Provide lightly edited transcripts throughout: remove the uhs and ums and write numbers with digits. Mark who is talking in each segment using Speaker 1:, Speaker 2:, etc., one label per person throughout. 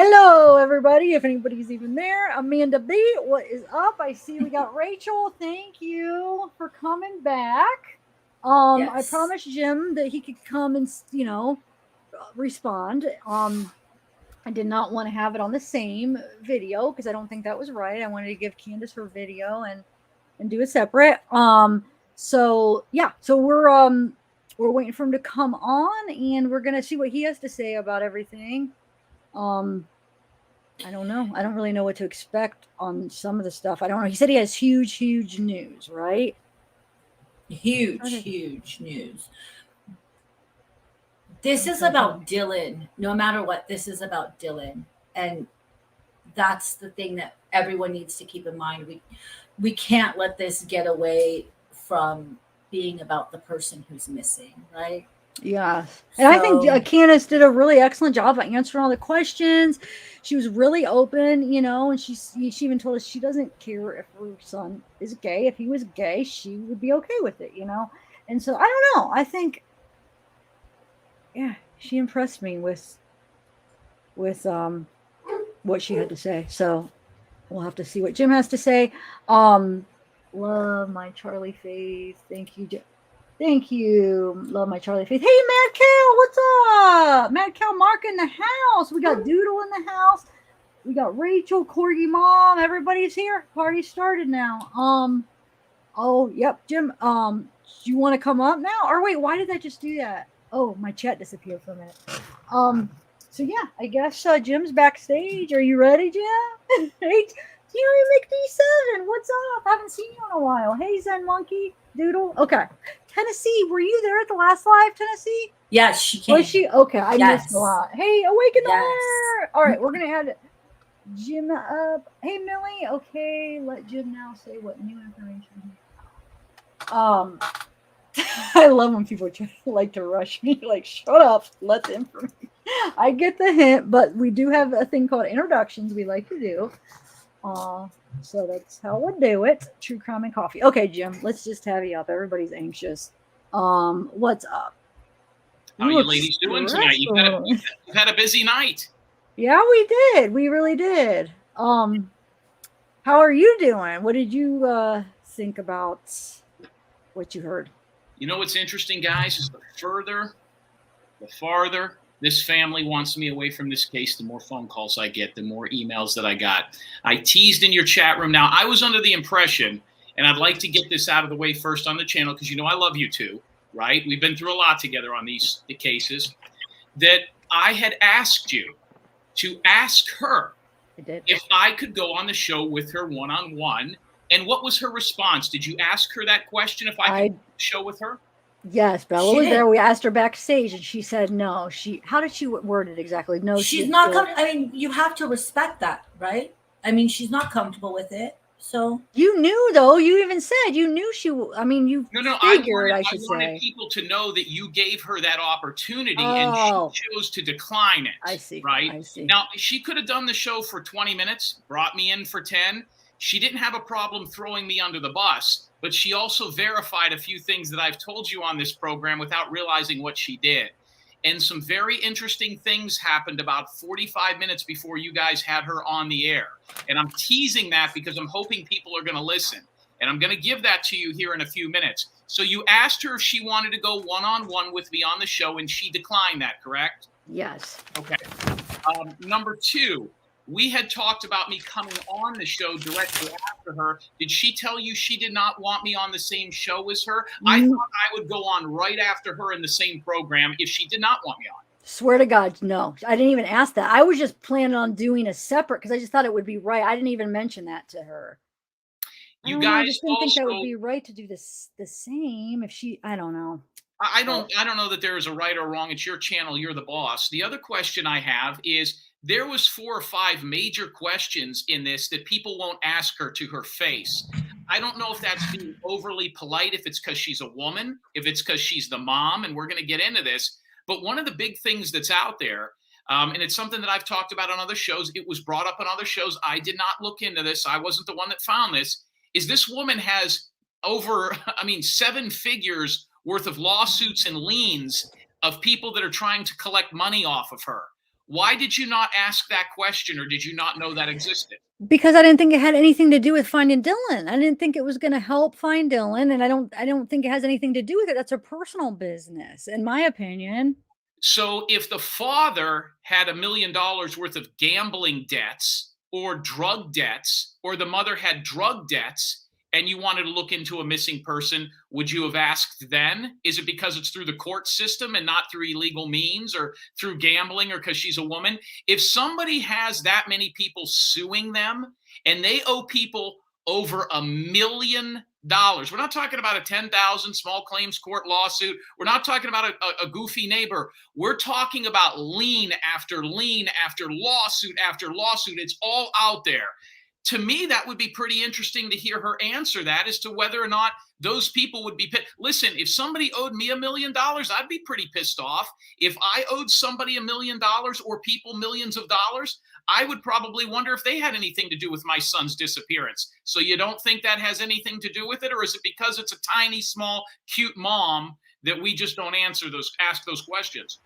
Speaker 1: Hello, everybody. If anybody's even there, Amanda B, what is up? I see we got Rachel. Thank you for coming back. I
Speaker 2: Yes.
Speaker 1: promised Jim that he could come and respond. I did not want to have it on the same video because I don't think that was right. I wanted to give Candace her video and do it separate. So yeah, so we're waiting for him to come on, and we're gonna see what he has to say about everything. Um, I don't know. I don't really know what to expect on some of the stuff. I don't know. He said he has huge news, right?
Speaker 2: Huge news. This is about Dylan. No matter what, this is about Dylan. And that's the thing that everyone needs to keep in mind. We can't let this get away from being about the person who's missing, right?
Speaker 1: Yeah. And I think
Speaker 2: So
Speaker 1: Candace did a really excellent job of answering all the questions. She was really open, and she even told us she doesn't care if her son is gay. If he was gay, she would be okay with it, And so I don't know. I think, yeah, she impressed me with what she had to say. So we'll have to see what Jim has to say. Love my Charlie Faith. Thank you, Jim. Thank you. Love my Charlie Faith. Hey, Mad Cal, what's up? Mad Cal Mark in the house. We got Doodle in the house. We got Rachel, Corgi Mom. Everybody's here. Party started now. Oh, yep, Jim. Do you want to come up now? Or wait, why did I just do that? Oh, my chat disappeared for a minute. So yeah, I guess Jim's backstage. Are you ready, Jim? Hey, Terry McD7, what's up? Haven't seen you in a while. Hey, Zen Monkey, Doodle. Okay. Tennessee, were you there at the last live, Tennessee?
Speaker 2: yes, she came.
Speaker 1: Was she? Okay, I missed a lot. Hey, Awaken the
Speaker 2: Yes.
Speaker 1: Heart. All right, we're going to add Jim up. Hey, Millie. Okay, let Jim now say what new information. I love when people like to rush me. Like, shut up. Let the information. I get the hint, but we do have a thing called introductions we like to do. So that's how we'll do it. True crime and coffee. Okay, Jim, let's just have you up. Everybody's anxious. What's up?
Speaker 3: How are you ladies doing tonight? You've had a busy night.
Speaker 1: Yeah, we did. We really did. How are you doing? What did you think about what you heard?
Speaker 3: You know what's interesting, guys, is the farther this family wants me away from this case, the more phone calls I get, the more emails that I got. I teased in your chat room. Now, I was under the impression, and I'd like to get this out of the way first on the channel because I love you two, right? We've been through a lot together on the cases, that I had asked you to ask her if I could go on the show with her one-on-one. And what was her response? Did you ask her that question, if I could show with her?
Speaker 1: Yes, Bella was there. We asked her backstage, and she said no. How did she word it exactly? No,
Speaker 2: she's not coming. I mean, you have to respect that, right? I mean, she's not comfortable with it. So
Speaker 1: you knew, though. You even said you knew she. I mean, you figured. I wanted
Speaker 3: people to know that you gave her that opportunity, and she chose to decline it.
Speaker 1: I see.
Speaker 3: Right?
Speaker 1: I see.
Speaker 3: Now, she could have done the show for 20 minutes, brought me in for 10. She didn't have a problem throwing me under the bus, but she also verified a few things that I've told you on this program without realizing what she did. And some very interesting things happened about 45 minutes before you guys had her on the air. And I'm teasing that because I'm hoping people are going to listen. And I'm going to give that to you here in a few minutes. So you asked her if she wanted to go one-on-one with me on the show, and she declined that, correct?
Speaker 1: Yes.
Speaker 3: Okay. Number two. We had talked about me coming on the show directly after her. Did she tell you she did not want me on the same show as her? I thought I would go on right after her in the same program if she did not want me on.
Speaker 1: Swear to God, no. I didn't even ask that. I was just planning on doing a separate because I just thought it would be right. I didn't even mention that to her.
Speaker 3: You guys
Speaker 1: I just didn't think that would be right to do this the same if she. I don't know.
Speaker 3: I don't know that there is a right or wrong. It's your channel. You're the boss. The other question I have is, there was 4 or 5 major questions in this that people won't ask her to her face. I don't know if that's being overly polite, if it's because she's a woman, if it's because she's the mom, and we're going to get into this. But one of the big things that's out there, and it's something that I've talked about on other shows, it was brought up on other shows, I did not look into this, I wasn't the one that found this, is this woman has over, 7 figures worth of lawsuits and liens of people that are trying to collect money off of her. Why did you not ask that question, or did you not know that existed?
Speaker 1: Because I didn't think it had anything to do with finding Dylan. I didn't think it was going to help find Dylan, and I don't think it has anything to do with it. That's her personal business, in my opinion.
Speaker 3: So if the father had $1 million worth of gambling debts or drug debts, or the mother had drug debts, and you wanted to look into a missing person, would you have asked then? Is it because it's through the court system and not through illegal means, or through gambling, or because she's a woman? If somebody has that many people suing them and they owe people over $1 million, we're not talking about a 10,000 small claims court lawsuit. We're not talking about a goofy neighbor. We're talking about lien after lien after lawsuit after lawsuit. It's all out there. To me, that would be pretty interesting to hear her answer that, as to whether or not those people would be pissed. Listen, if somebody owed me $1 million, I'd be pretty pissed off. If I owed somebody $1 million, or people millions of dollars, I would probably wonder if they had anything to do with my son's disappearance. So you don't think that has anything to do with it? Or is it because it's a tiny, small, cute mom that we just don't ask those questions?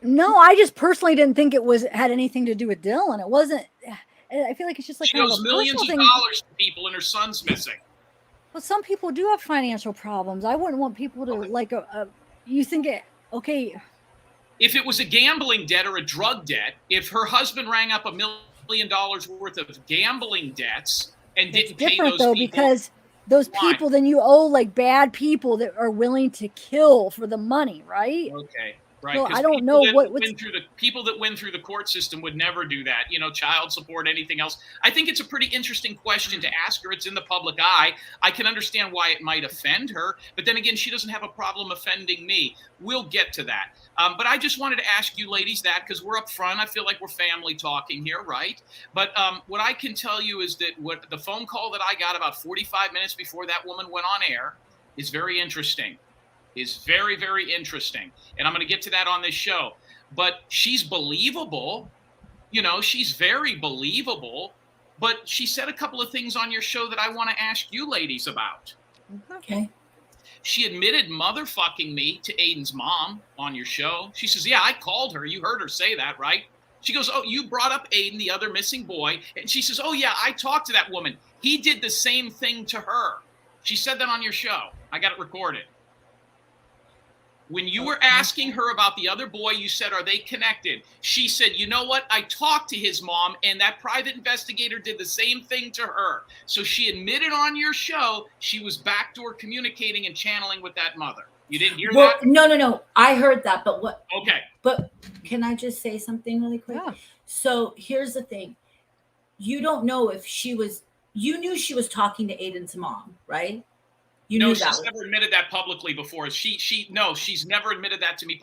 Speaker 1: No, I just personally didn't think it had anything to do with Dylan. It wasn't. I feel like it's just like
Speaker 3: She
Speaker 1: kind of
Speaker 3: owes
Speaker 1: a
Speaker 3: millions of
Speaker 1: personal thing.
Speaker 3: dollars to people, and her son's missing.
Speaker 1: But some people do have financial problems. I wouldn't want people to you think it okay.
Speaker 3: If it was a gambling debt or a drug debt, if her husband rang up $1 million worth of gambling debts and didn't pay those
Speaker 1: though,
Speaker 3: people,
Speaker 1: because those people, then you owe like bad people that are willing to kill for the money, right?
Speaker 3: Okay. Right.
Speaker 1: So I don't know
Speaker 3: people that win through the court system would never do that. Child support, anything else. I think it's a pretty interesting question to ask her. It's in the public eye. I can understand why it might offend her, but then again, she doesn't have a problem offending me. We'll get to that. But I just wanted to ask you ladies that, because we're up front. I feel like we're family talking here, right? But what I can tell you is that what the phone call that I got about 45 minutes before that woman went on air is very interesting. Is very, very interesting. And I'm going to get to that on this show. But she's believable. She's very believable. But she said a couple of things on your show that I want to ask you ladies about.
Speaker 2: Okay.
Speaker 3: She admitted motherfucking me to Aiden's mom on your show. She says, yeah, I called her. You heard her say that, right? She goes, oh, you brought up Aiden, the other missing boy. And she says, oh, yeah, I talked to that woman. He did the same thing to her. She said that on your show. I got it recorded. When you were asking her about the other boy, you said, are they connected? She said, you know what? I talked to his mom, and that private investigator did the same thing to her. So she admitted on your show she was backdoor communicating and channeling with that mother. You didn't hear that?
Speaker 2: No. I heard that, but what?
Speaker 3: Okay.
Speaker 2: But can I just say something really quick?
Speaker 1: Yeah.
Speaker 2: So here's the thing. You don't know if you knew she was talking to Aiden's mom, right?
Speaker 3: No, she's never admitted that publicly before. She's never admitted that to me.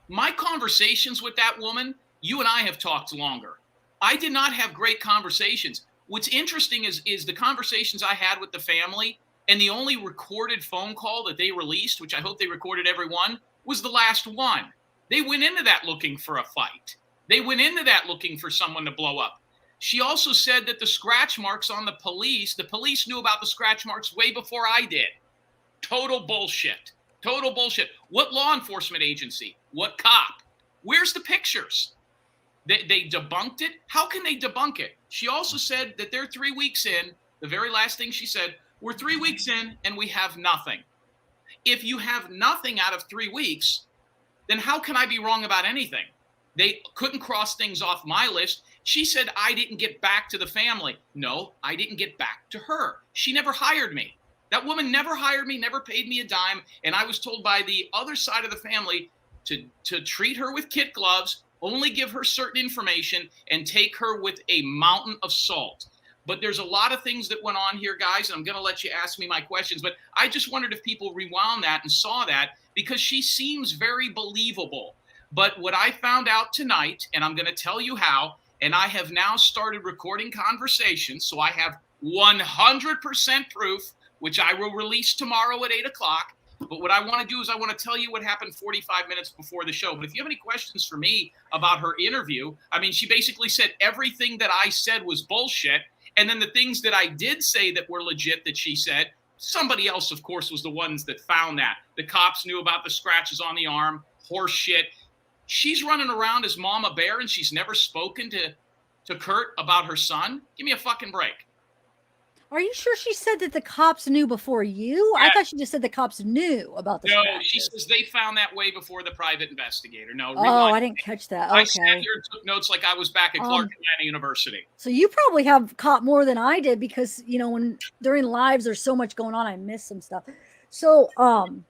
Speaker 3: My conversations with that woman, you and I have talked longer. I did not have great conversations. What's interesting is the conversations I had with the family, and the only recorded phone call that they released, which I hope they recorded every one, was the last one. They went into that looking for a fight. They went into that looking for someone to blow up. She also said that the scratch marks on the police knew about the scratch marks way before I did. Total bullshit. Total bullshit. What law enforcement agency? What cop? Where's the pictures? They debunked it? How can they debunk it? She also said that they're 3 weeks in. The very last thing she said, we're 3 weeks in and we have nothing. If you have nothing out of 3 weeks, then how can I be wrong about anything? They couldn't cross things off my list. She said I didn't get back to the family. No, I didn't get back to her. She never hired me. That woman never hired me, never paid me a dime, and I was told by the other side of the family to treat her with kid gloves, only give her certain information, and take her with a mountain of salt. But there's a lot of things that went on here, guys, and I'm going to let you ask me my questions, but I just wondered if people rewound that and saw that, because she seems very believable. But what I found out tonight, and I'm going to tell you how, and I have now started recording conversations, so I have 100% proof, which I will release tomorrow at 8 o'clock. But what I want to do is I want to tell you what happened 45 minutes before the show. But if you have any questions for me about her interview, I mean, she basically said everything that I said was bullshit. And then the things that I did say that were legit that she said, somebody else, of course, was the ones that found that. The cops knew about the scratches on the arm, horse shit. She's running around as Mama Bear and she's never spoken to Kurt about her son. Give me a fucking break.
Speaker 1: Are you sure she said that the cops knew before you?
Speaker 3: Yeah.
Speaker 1: I thought she just said the cops knew about the
Speaker 3: No,
Speaker 1: scratches.
Speaker 3: she says they found that way before the private investigator. No,
Speaker 1: Oh, I didn't catch that. Okay.
Speaker 3: I sat here and took notes like I was back at Clark Atlanta University.
Speaker 1: So you probably have caught more than I did because, you know, when during lives there's so much going on, I missed some stuff. So, hold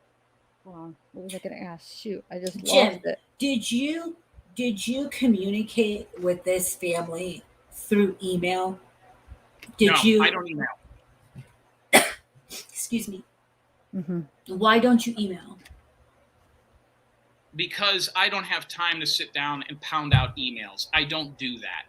Speaker 1: on. What was I going to ask? Shoot, I just lost it.
Speaker 2: Did you communicate with this family through email?
Speaker 3: No, I don't email.
Speaker 2: Excuse me. Mm-hmm. Why don't you email?
Speaker 3: Because I don't have time to sit down and pound out emails. I don't do that.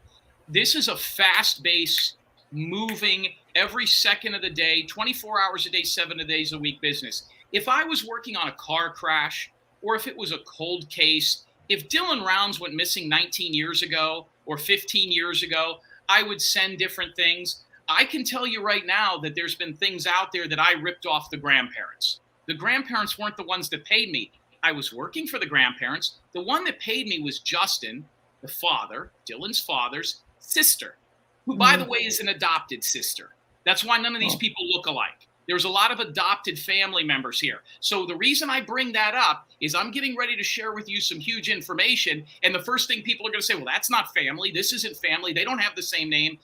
Speaker 3: This is a fast-paced, moving, every second of the day, 24 hours a day, 7 days a week business. If I was working on a car crash, or if it was a cold case, if Dylan Rounds went missing 19 years ago or 15 years ago, I would send different things. I can tell you right now that there's been things out there that I ripped off the grandparents. The grandparents weren't the ones that paid me. I was working for the grandparents. The one that paid me was Justin, the father, Dylan's father's sister, who, by the way, is an adopted sister. That's why none of these people look alike. There's a lot of adopted family members here. So the reason I bring that up is I'm getting ready to share with you some huge information. And the first thing people are going to say, well, that's not family. This isn't family. They don't have the same name.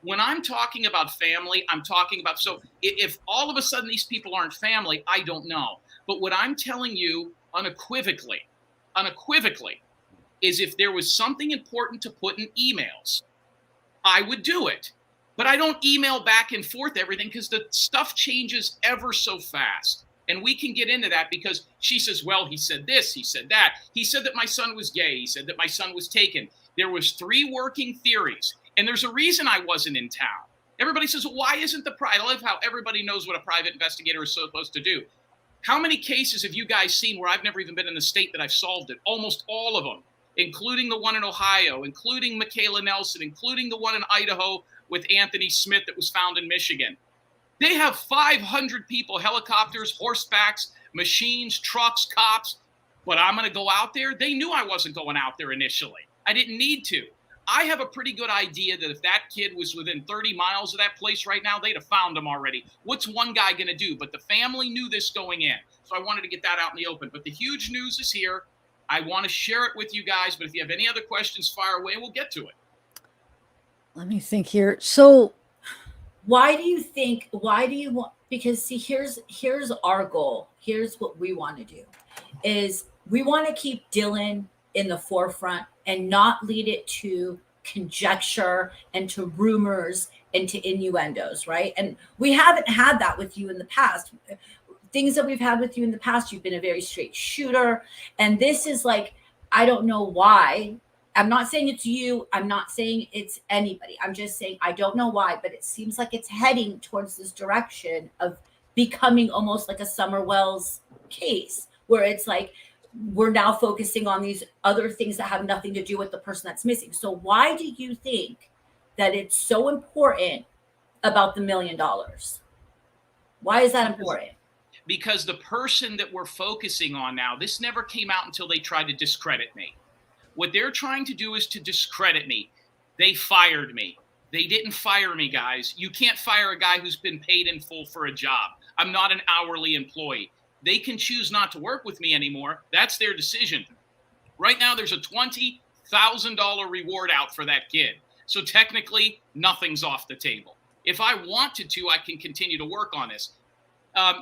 Speaker 3: When I'm talking about family, I'm talking about, so if all of a sudden these people aren't family, I don't know. But what I'm telling you unequivocally, is if there was something important to put in emails, I would do it. But I don't email back and forth everything because the stuff changes ever so fast. And we can get into that because she says, well, he said this, he said that. He said that my son was gay. He said that my son was taken. There was 3 working theories. And there's a reason I wasn't in town. Everybody says, well, why isn't the private? I love how everybody knows what a private investigator is supposed to do. How many cases have you guys seen where I've never even been in the state that I've solved it? Almost all of them, including the one in Ohio, including Michaela Nelson, including the one in Idaho with Anthony Smith that was found in Michigan. They have 500 people, helicopters, horsebacks, machines, trucks, cops. But I'm going to go out there. They knew I wasn't going out there initially. I didn't need to. I have a pretty good idea that if that kid was within 30 miles of that place right now, they'd have found him already. What's one guy going to do? But the family knew this going in. So I wanted to get that out in the open. But the huge news is here. I want to share it with you guys. But if you have any other questions, fire away and we'll get to it.
Speaker 1: Let me think here. So
Speaker 2: why do you want, because see, here's our goal. Here's what we want to do is we want to keep Dylan in the forefront and not lead it to conjecture and to rumors and to innuendos, right? And we haven't had that with you in the past. Things that we've had with you in the past, you've been a very straight shooter. And this is like, I don't know why. I'm not saying it's you. I'm not saying it's anybody. I'm just saying I don't know why, but it seems like it's heading towards this direction of becoming almost like a Summer Wells case, where it's like, we're now focusing on these other things that have nothing to do with the person that's missing. So why do you think that it's so important about the $1 million? Why is that important?
Speaker 3: Because the person that we're focusing on now, this never came out until they tried to discredit me. What they're trying to do is to discredit me. They fired me. They didn't fire me, guys. You can't fire a guy who's been paid in full for a job. I'm not an hourly employee. They can choose not to work with me anymore. That's their decision. Right now, there's a $20,000 reward out for that kid. So technically, nothing's off the table. If I wanted to, I can continue to work on this.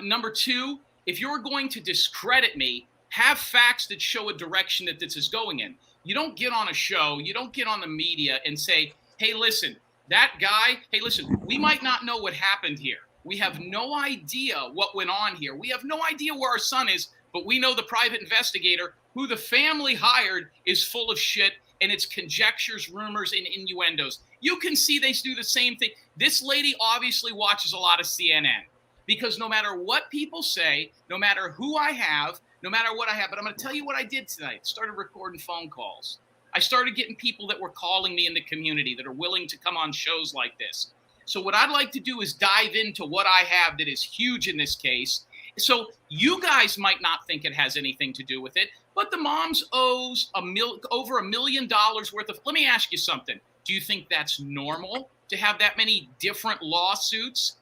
Speaker 3: Number 2, if you're going to discredit me, have facts that show a direction that this is going in. You don't get on a show, you don't get on the media and say, hey, listen, that guy, hey, listen, we might not know what happened here. We have no idea what went on here. We have no idea where our son is, but we know the private investigator who the family hired is full of shit, and it's conjectures, rumors, and innuendos. You can see they do the same thing. This lady obviously watches a lot of CNN because no matter what people say, no matter who I have, no matter what I have, but I'm going to tell you what I did tonight. Started recording phone calls. I started getting people that were calling me in the community that are willing to come on shows like this. So what I'd like to do is dive into what I have that is huge in this case. So you guys might not think it has anything to do with it, But the mom's owes over $1 million worth of. Let me ask you something. Do you think that's normal to have that many different lawsuits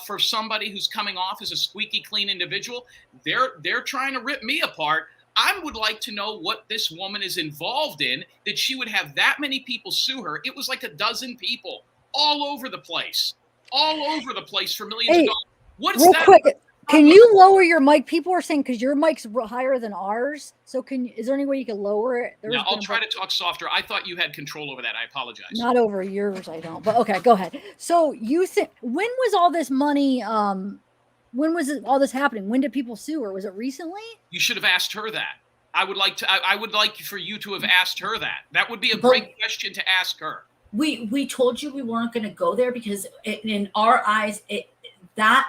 Speaker 3: for somebody who's coming off as a squeaky clean individual? They're trying to rip me apart. I would like to know what this woman is involved in that she would have that many people sue her. It was like a dozen people all over the place for millions of dollars. What's
Speaker 1: real
Speaker 3: that?
Speaker 1: quick, can you lower your mic? People are saying because your mic's higher than ours. So is there any way you can lower it?
Speaker 3: No, I'll try to talk softer. I thought you had control over that. I apologize.
Speaker 1: Not over yours, I don't. But okay, go ahead. So you think when was all this money? When was all this happening? When did people sue her? Was it recently?
Speaker 3: You should have asked her that. I would like for you to have asked her that. That would be a great question to ask her.
Speaker 2: We told you we weren't going to go there because in our eyes, that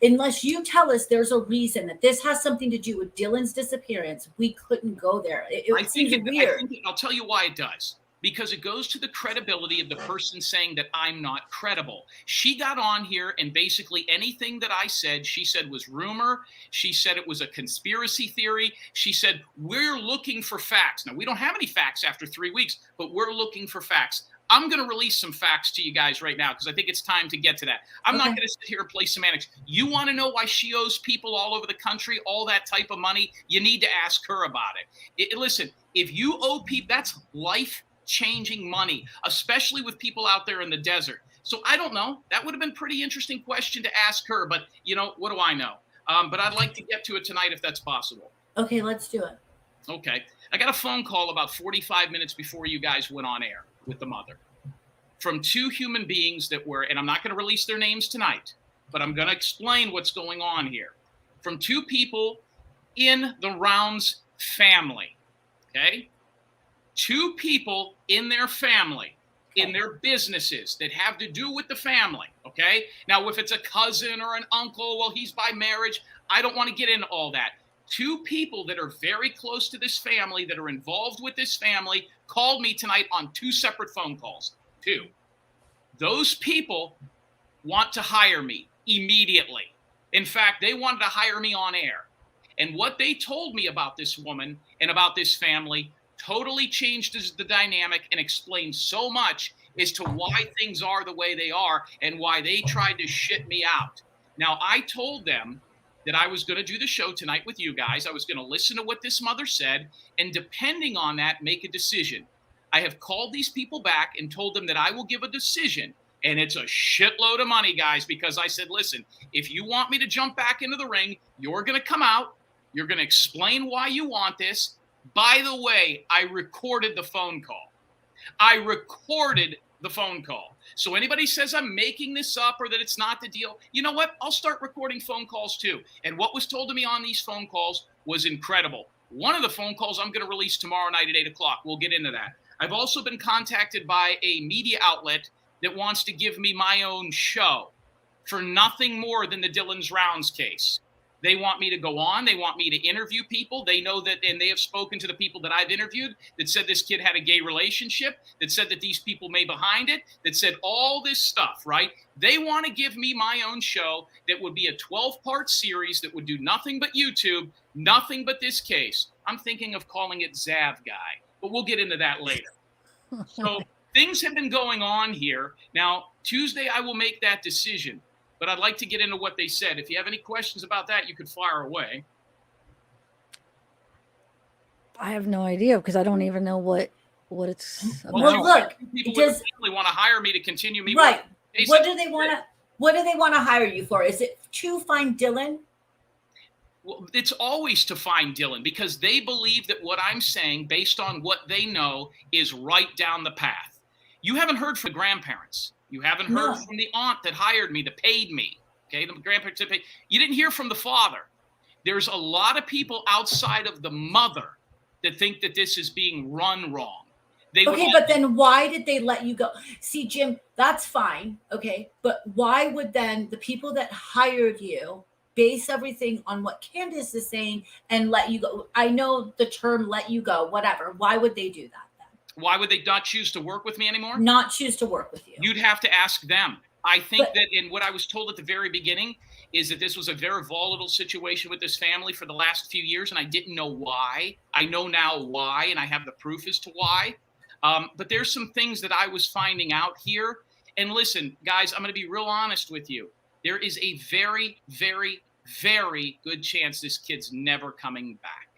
Speaker 2: unless you tell us there's a reason that this has something to do with Dylan's disappearance, we couldn't go there. It seems weird.
Speaker 3: I'll tell you why it does. Because it goes to the credibility of the person saying that I'm not credible. She got on here and basically anything that I said, she said was rumor. She said it was a conspiracy theory. She said, we're looking for facts. Now, we don't have any facts after 3 weeks, but we're looking for facts. I'm going to release some facts to you guys right now because I think it's time to get to that. I'm not going to sit here and play semantics. You want to know why she owes people all over the country all that type of money? You need to ask her about it. Listen, if you owe people, that's life-changing money, especially with people out there in the desert. So I don't know. That would have been a pretty interesting question to ask her, but what do I know? But I'd like to get to it tonight if that's possible.
Speaker 2: Okay, let's do it.
Speaker 3: Okay. I got a phone call about 45 minutes before you guys went on air with the mother from two human beings that were, and I'm not going to release their names tonight, but I'm going to explain what's going on here. From two people in the Rounds family, okay? Two people in their family, in their businesses that have to do with the family, okay? Now, if it's a cousin or an uncle, well, he's by marriage. I don't want to get into all that. Two people that are very close to this family, that are involved with this family, called me tonight on two separate phone calls. Two. Those people want to hire me immediately. In fact, they wanted to hire me on air. And what they told me about this woman and about this family totally changed the dynamic and explained so much as to why things are the way they are and why they tried to shit me out. Now, I told them that I was going to do the show tonight with you guys. I was going to listen to what this mother said, and depending on that, make a decision. I have called these people back and told them that I will give a decision, and it's a shitload of money, guys, because I said, listen, if you want me to jump back into the ring, you're going to come out. You're going to explain why you want this. By the way, I recorded the phone call. So anybody says I'm making this up or that it's not the deal, you know what? I'll start recording phone calls too. And what was told to me on these phone calls was incredible. One of the phone calls I'm going to release tomorrow night at 8 o'clock. We'll get into that. I've also been contacted by a media outlet that wants to give me my own show for nothing more than the Dylan's Rounds case. They want me to go on. They want me to interview people. They know that, and they have spoken to the people that I've interviewed that said this kid had a gay relationship, that said that these people may behind it, that said all this stuff, right? They want to give me my own show that would be a 12-part series that would do nothing but YouTube, nothing but this case. I'm thinking of calling it Zav Guy, but we'll get into that later. So things have been going on here. Now, Tuesday, I will make that decision. But I'd like to get into what they said. If you have any questions about that, you could fire away.
Speaker 1: I have no idea because I don't even know what it's about.
Speaker 2: Well, look,
Speaker 3: people with a family want to hire me to continue me.
Speaker 2: Right. What do they want to hire you for? Is it to find Dylan?
Speaker 3: Well, it's always to find Dylan because they believe that what I'm saying, based on what they know, is right down the path. You haven't heard from the grandparents. You haven't heard from the aunt that hired me, that paid me. Okay, the grandparents that paid. You didn't hear from the father. There's a lot of people outside of the mother that think that this is being run wrong.
Speaker 2: But then why did they let you go? See, Jim, that's fine. Okay, but why would then the people that hired you base everything on what Candace is saying and let you go? I know the term "let you go," whatever. Why would they do that?
Speaker 3: Why would they not choose to work with me anymore?
Speaker 2: Not choose to work with you.
Speaker 3: You'd have to ask them. I think that in what I was told at the very beginning is that this was a very volatile situation with this family for the last few years, and I didn't know why. I know now why, and I have the proof as to why. But there's some things that I was finding out here. And listen, guys, I'm going to be real honest with you. There is a very, very, very good chance this kid's never coming back.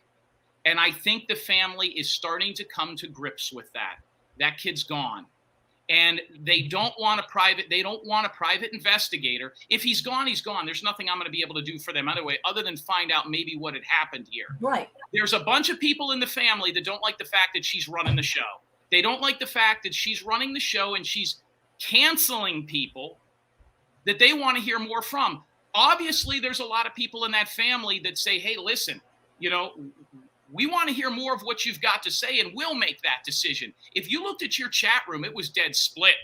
Speaker 3: And I think the family is starting to come to grips with that. That kid's gone. And they don't want a private investigator. If he's gone, he's gone. There's nothing I'm going to be able to do for them anyway, other than find out maybe what had happened here.
Speaker 2: Right.
Speaker 3: There's a bunch of people in the family that don't like the fact that she's running the show. They don't like the fact that she's running the show and she's canceling people that they want to hear more from. Obviously, there's a lot of people in that family that say, hey, listen, we want to hear more of what you've got to say, and we'll make that decision. If you looked at your chat room, it was dead split.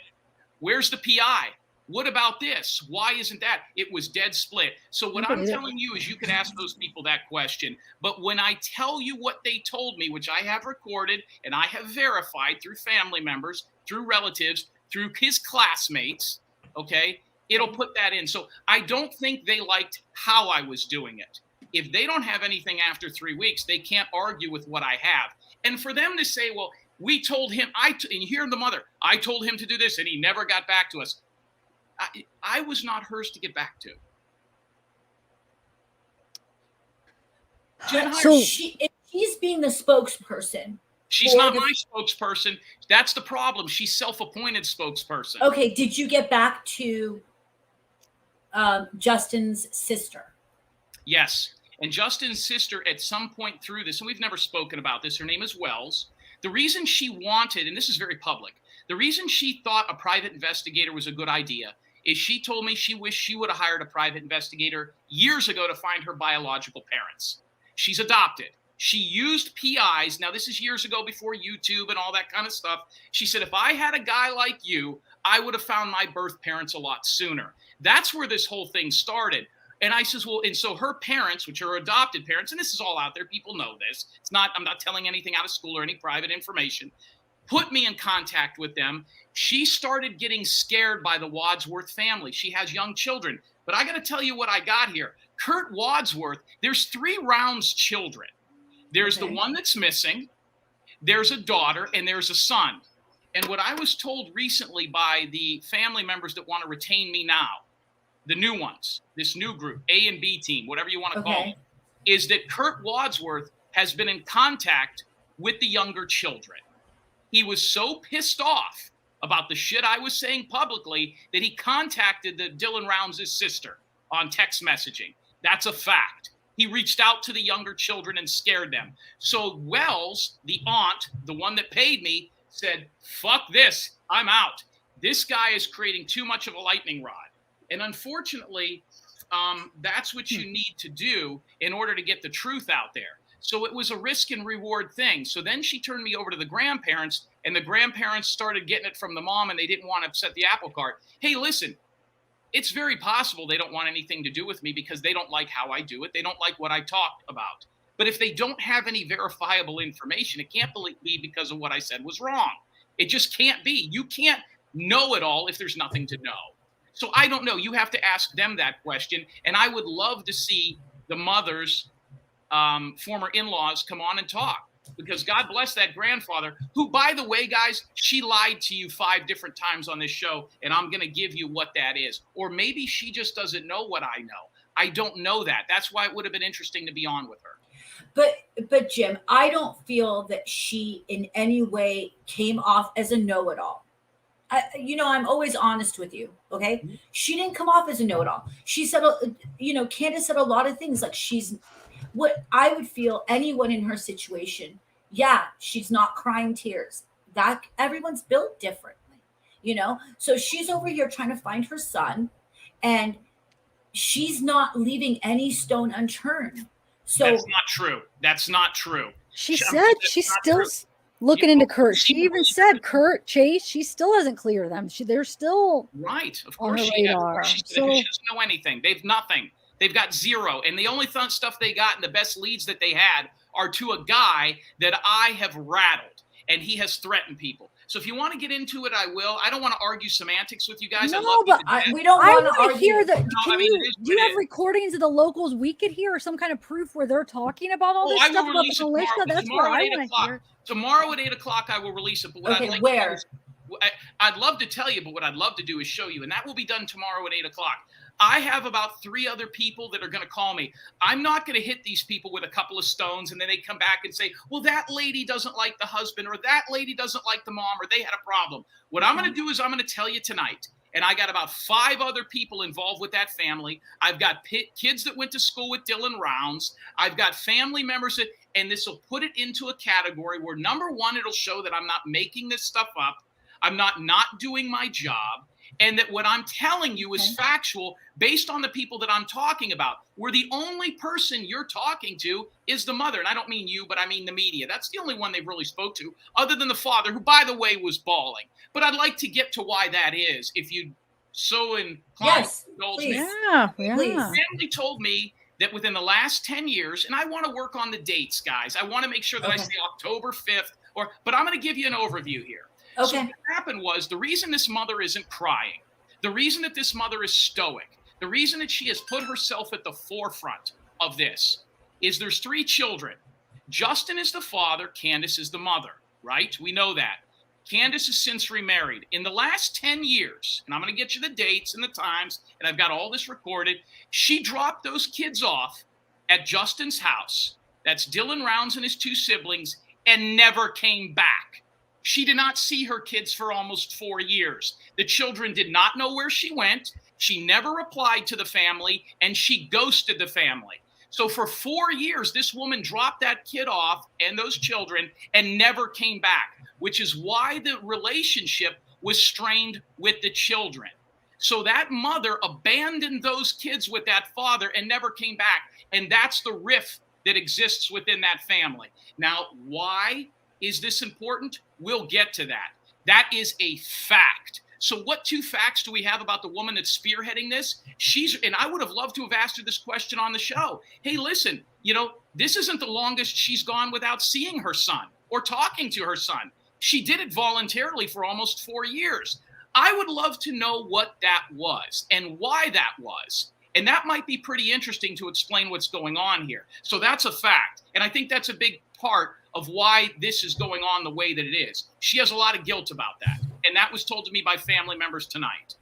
Speaker 3: Where's the PI? What about this? Why isn't that? It was dead split. So what I'm telling you is you can ask those people that question. But when I tell you what they told me, which I have recorded and I have verified through family members, through relatives, through his classmates, okay, it'll put that in. So I don't think they liked how I was doing it. If they don't have anything after 3 weeks, they can't argue with what I have. And for them to say, well, we told him, and you hear the mother, I told him to do this and he never got back to us. I was not hers to get back to.
Speaker 2: So if she's being the spokesperson.
Speaker 3: She's not my spokesperson. That's the problem. She's self-appointed spokesperson.
Speaker 2: Okay. Did you get back to Justin's sister?
Speaker 3: Yes. And Justin's sister, at some point through this, and we've never spoken about this, her name is Wells. The reason she wanted, and this is very public, the reason she thought a private investigator was a good idea is she told me she wished she would have hired a private investigator years ago to find her biological parents. She's adopted. She used PIs. Now, this is years ago before YouTube and all that kind of stuff. She said, if I had a guy like you, I would have found my birth parents a lot sooner. That's where this whole thing started. And I says, well, and so her parents, which are adopted parents, and this is all out there, people know this. I'm not telling anything out of school or any private information. Put me in contact with them. She started getting scared by the Wadsworth family. She has young children. But I got to tell you what I got here. Kurt Wadsworth, there's 3 Rounds children. There's the one that's missing. There's a daughter and there's a son. And what I was told recently by the family members that want to retain me now, the new ones, this new group, A and B team, whatever you want to call them, is that Kurt Wadsworth has been in contact with the younger children. He was so pissed off about the shit I was saying publicly that he contacted the Dylan Rounds' sister on text messaging. That's a fact. He reached out to the younger children and scared them. So Wells, the aunt, the one that paid me, said, fuck this, I'm out. This guy is creating too much of a lightning rod. And unfortunately, that's what you need to do in order to get the truth out there. So it was a risk and reward thing. So then she turned me over to the grandparents, and the grandparents started getting it from the mom, and they didn't want to upset the apple cart. Hey, listen, it's very possible they don't want anything to do with me because they don't like how I do it. They don't like what I talk about. But if they don't have any verifiable information, it can't be because of what I said was wrong. It just can't be. You can't know it all if there's nothing to know. So I don't know. You have to ask them that question. And I would love to see the mother's former in-laws come on and talk, because God bless that grandfather who, by the way, guys, she lied to you 5 different times on this show, and I'm going to give you what that is. Or maybe she just doesn't know what I know. I don't know that. That's why it would have been interesting to be on with her.
Speaker 2: But Jim, I don't feel that she in any way came off as a know-it-all. I'm always honest with you. Okay. Mm-hmm. She didn't come off as a know-it-all. She said, Candace said a lot of things like what I would feel anyone in her situation. Yeah. She's not crying tears. That everyone's built differently, so she's over here trying to find her son, and she's not leaving any stone unturned. So
Speaker 3: That's not true.
Speaker 1: She said she's still looking into Kurt. She even said Kurt, Chase, she still hasn't cleared them. They're still
Speaker 3: right. Of course she doesn't. She doesn't know anything. They've nothing. They've got zero. And the only fun stuff they got and the best leads that they had are to a guy that I have rattled, and he has threatened people. So if you want to get into it, I will. I don't want to argue semantics with you guys. I
Speaker 1: No,
Speaker 3: love you
Speaker 1: but
Speaker 3: to death.
Speaker 2: We don't
Speaker 1: I
Speaker 2: want to
Speaker 1: want to
Speaker 2: argue.
Speaker 1: hear that.
Speaker 3: No, I
Speaker 1: Can
Speaker 3: mean,
Speaker 1: you
Speaker 3: it is
Speaker 1: do you
Speaker 3: what it
Speaker 1: have
Speaker 3: is.
Speaker 1: recordings of the locals we could hear, or some kind of proof where they're talking about all this
Speaker 3: I
Speaker 1: stuff
Speaker 3: will
Speaker 1: about
Speaker 3: release
Speaker 1: the
Speaker 3: it
Speaker 1: militia?
Speaker 3: tomorrow.
Speaker 1: That's what
Speaker 3: Tomorrow
Speaker 1: I
Speaker 3: at 8
Speaker 1: want to
Speaker 3: o'clock.
Speaker 1: hear.
Speaker 3: Tomorrow at 8 o'clock, I will release it. But what
Speaker 2: Okay,
Speaker 3: I'd like
Speaker 2: where?
Speaker 3: to do is, I'd love to tell you, but what I'd love to do is show you, and that will be done tomorrow at 8 o'clock. I have about 3 other people that are going to call me. I'm not going to hit these people with a couple of stones and then they come back and say, well, that lady doesn't like the husband, or that lady doesn't like the mom, or they had a problem. What I'm going to do is I'm going to tell you tonight, and I got about 5 other people involved with that family. I've got kids that went to school with Dylan Rounds. I've got family members that, and this will put it into a category where, number one, it'll show that I'm not making this stuff up. I'm not doing my job. And that what I'm telling you is factual based on the people that I'm talking about, where the only person you're talking to is the mother. And I don't mean you, but I mean the media. That's the only one they've really spoke to, other than the father, who, by the way, was bawling. But I'd like to get to why that is, if you so inclined.
Speaker 2: Yes,
Speaker 3: indulge
Speaker 2: please.
Speaker 3: me.
Speaker 1: Yeah,
Speaker 2: Please.
Speaker 1: yeah.
Speaker 3: The family told me that within the last 10 years, and I want to work on the dates, guys. I want to make sure that I
Speaker 2: Okay.
Speaker 3: say October 5th, but I'm going to give you an overview here. So
Speaker 2: Okay.
Speaker 3: what happened was, the reason this mother isn't crying, the reason that this mother is stoic, the reason that she has put herself at the forefront of this is there's 3 children. Justin is the father, Candace is the mother, right? We know that. Candace has since remarried. In the last 10 years, and I'm going to get you the dates and the times, and I've got all this recorded, she dropped those kids off at Justin's house. That's Dylan Rounds and his 2 siblings, and never came back. She did not see her kids for almost 4 years. The children did not know where she went. She never replied to the family, and she ghosted the family. So for 4 years, this woman dropped that kid off and those children and never came back, which is why the relationship was strained with the children. So that mother abandoned those kids with that father and never came back. And that's the rift that exists within that family. Now, why is this important? We'll get to that. That is a fact. So what 2 facts do we have about the woman that's spearheading this? And I would have loved to have asked her this question on the show. Hey, listen, this isn't the longest she's gone without seeing her son or talking to her son. She did it voluntarily for almost 4 years. I would love to know what that was and why that was. And that might be pretty interesting to explain what's going on here. So that's a fact. And I think that's a big part of why this is going on the way that it is. She has a lot of guilt about that. And that was told to me by family members tonight.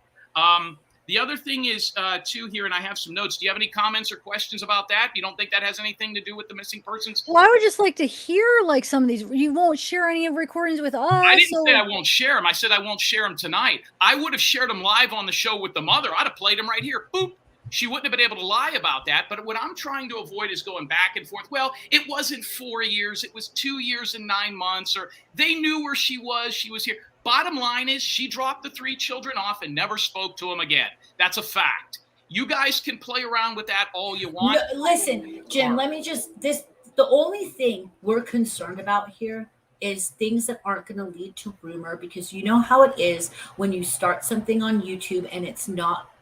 Speaker 3: The other thing is, too, here, and I have some notes. Do you have any comments or questions about that? You don't think that has anything to do with the missing persons?
Speaker 1: Well, I would just like to hear like some of these. You won't share any of the recordings with us.
Speaker 3: I didn't say I won't share them. I said I won't share them tonight. I would have shared them live on the show with the mother. I'd have played them right here. Boop. She wouldn't have been able to lie about that. But what I'm trying to avoid is going back and forth. Well, it wasn't 4 years. It was 2 years and 9 months. Or they knew where she was. She was here. Bottom line is, she dropped the 3 children off and never spoke to them again. That's a fact. You guys can play around with that all you want.
Speaker 2: No, listen, Jim, let me the only thing we're concerned about here is things that aren't going to lead to rumor, because you know how it is when you start something on YouTube and it's not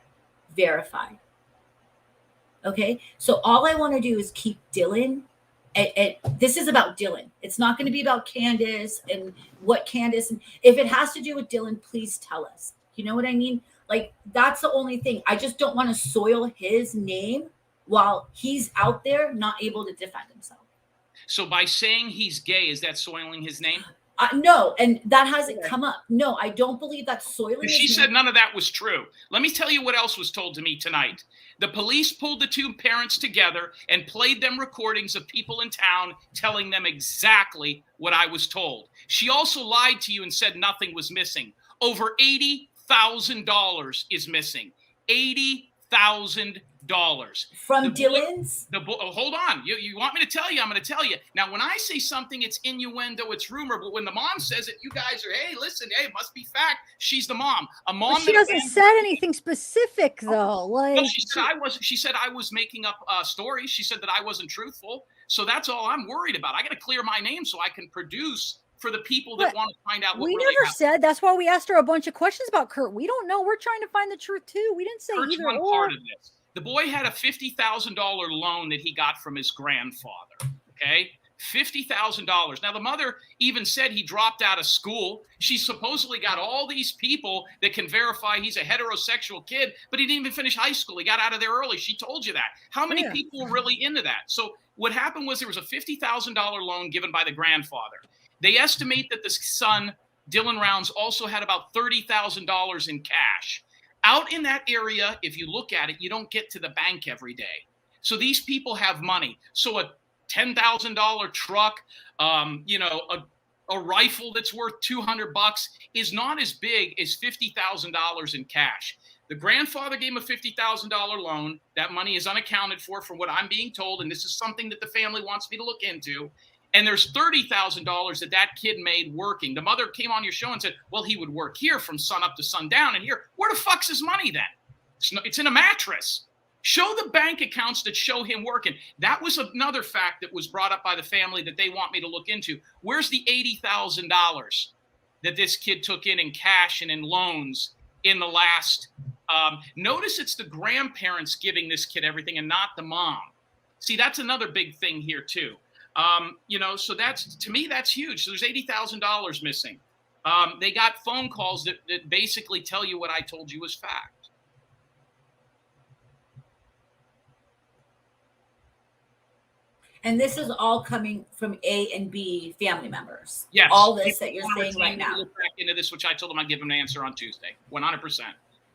Speaker 2: verified. Okay, so all I want to do is keep Dylan. And this is about Dylan. It's not going to be about Candace and what Candace. And if it has to do with Dylan, please tell us. You know what I mean? Like, that's the only thing. I just don't want to soil his name while he's out there not able to defend himself.
Speaker 3: So by saying he's gay, is that soiling his name?
Speaker 2: No, and that hasn't come up. No, I don't believe that's soiling.
Speaker 3: She said none of that was true. Let me tell you what else was told to me tonight. The police pulled the 2 parents together and played them recordings of people in town telling them exactly what I was told. She also lied to you and said nothing was missing. Over $80,000 is missing. $80,000.
Speaker 2: From Dylan's?
Speaker 3: Hold on. You want me to tell you? I'm going to tell you. Now, when I say something, it's innuendo, it's rumor. But when the mom says it, you guys are, hey, listen, hey, it must be fact. She's the mom. A mom.
Speaker 1: But she doesn't say anything specific though. Like,
Speaker 3: well, she said I was making up stories. She said that I wasn't truthful. So that's all I'm worried about. I got to clear my name so I can produce for the people that want to find out what
Speaker 1: we
Speaker 3: really
Speaker 1: never
Speaker 3: happened.
Speaker 1: said. That's why we asked her a bunch of questions about Kurt. We don't know. We're trying to find the truth too. We didn't say
Speaker 3: Kurt's
Speaker 1: either
Speaker 3: one
Speaker 1: or.
Speaker 3: part of this. The boy had a $50,000 loan that he got from his grandfather. Okay, $50,000. Now, the mother even said he dropped out of school. She supposedly got all these people that can verify he's a heterosexual kid, but he didn't even finish high school. He got out of there early. She told you that. How many people were really into that? So what happened was there was a $50,000 loan given by the grandfather. They estimate that the son, Dylan Rounds, also had about $30,000 in cash. Out in that area, if you look at it, you don't get to the bank every day. So these people have money. So a $10,000 truck, a rifle that's worth $200 is not as big as $50,000 in cash. The grandfather gave him a $50,000 loan. That money is unaccounted for from what I'm being told, and this is something that the family wants me to look into. And there's $30,000 that kid made working. The mother came on your show and said, well, he would work here from sun up to sundown. And here, where the fuck's his money then? It's in a mattress. Show the bank accounts that show him working. That was another fact that was brought up by the family that they want me to look into. Where's the $80,000 that this kid took in cash and in loans in the last? Notice it's the grandparents giving this kid everything and not the mom. See, that's another big thing here too. So that's, to me, that's huge. So there's $80,000 missing. They got phone calls that basically tell you what I told you was fact.
Speaker 2: And this is all coming from A and B family members.
Speaker 3: Yes.
Speaker 2: All this that you're saying right now.
Speaker 3: Look back into this, which I told them I'd give them an answer on Tuesday. 100%.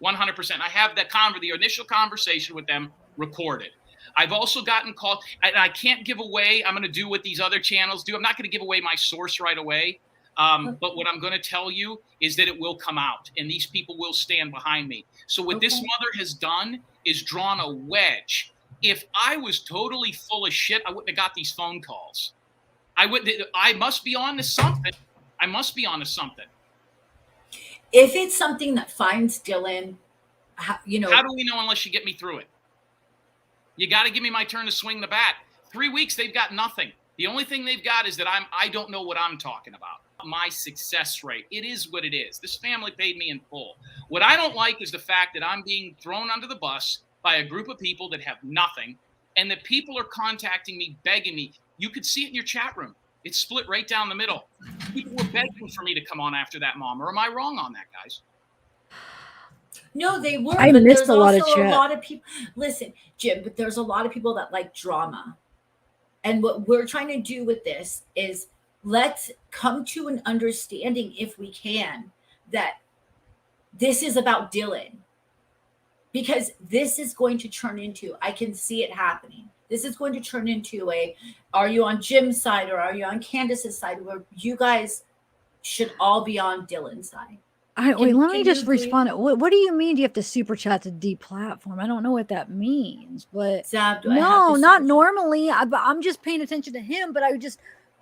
Speaker 3: 100%. I have the initial conversation with them recorded. I've also gotten called, and I can't give away, I'm going to do what these other channels do. I'm not going to give away my source right away. But what I'm going to tell you is that it will come out, and these people will stand behind me. So what this mother has done is drawn a wedge. If I was totally full of shit, I wouldn't have got these phone calls. I must be on to something. I must be on to something.
Speaker 2: If it's something that finds Dylan,
Speaker 3: how do we know unless you get me through it? You got to give me my turn to swing the bat. 3 weeks, they've got nothing. The only thing they've got is that I don't know what I'm talking about. My success rate. It is what it is. This family paid me in full. What I don't like is the fact that I'm being thrown under the bus by a group of people that have nothing, and that people are contacting me, begging me. You could see it in your chat room. It's split right down the middle. People were begging for me to come on after that mom. Or am I wrong on that, guys?
Speaker 2: No, they were.
Speaker 1: I missed a lot of chat.
Speaker 2: A lot of people. Listen, Jim, but there's a lot of people that like drama. And what we're trying to do with this is let's come to an understanding, if we can, that this is about Dylan. Because this is going to turn into, I can see it happening. This is going to turn into are you on Jim's side or are you on Candace's side, where you guys should all be on Dylan's side.
Speaker 1: Let me just respond. What do you mean? Do you have to super chat to deplatform? I don't know what that means, but no, not normally. I'm just paying attention to him, but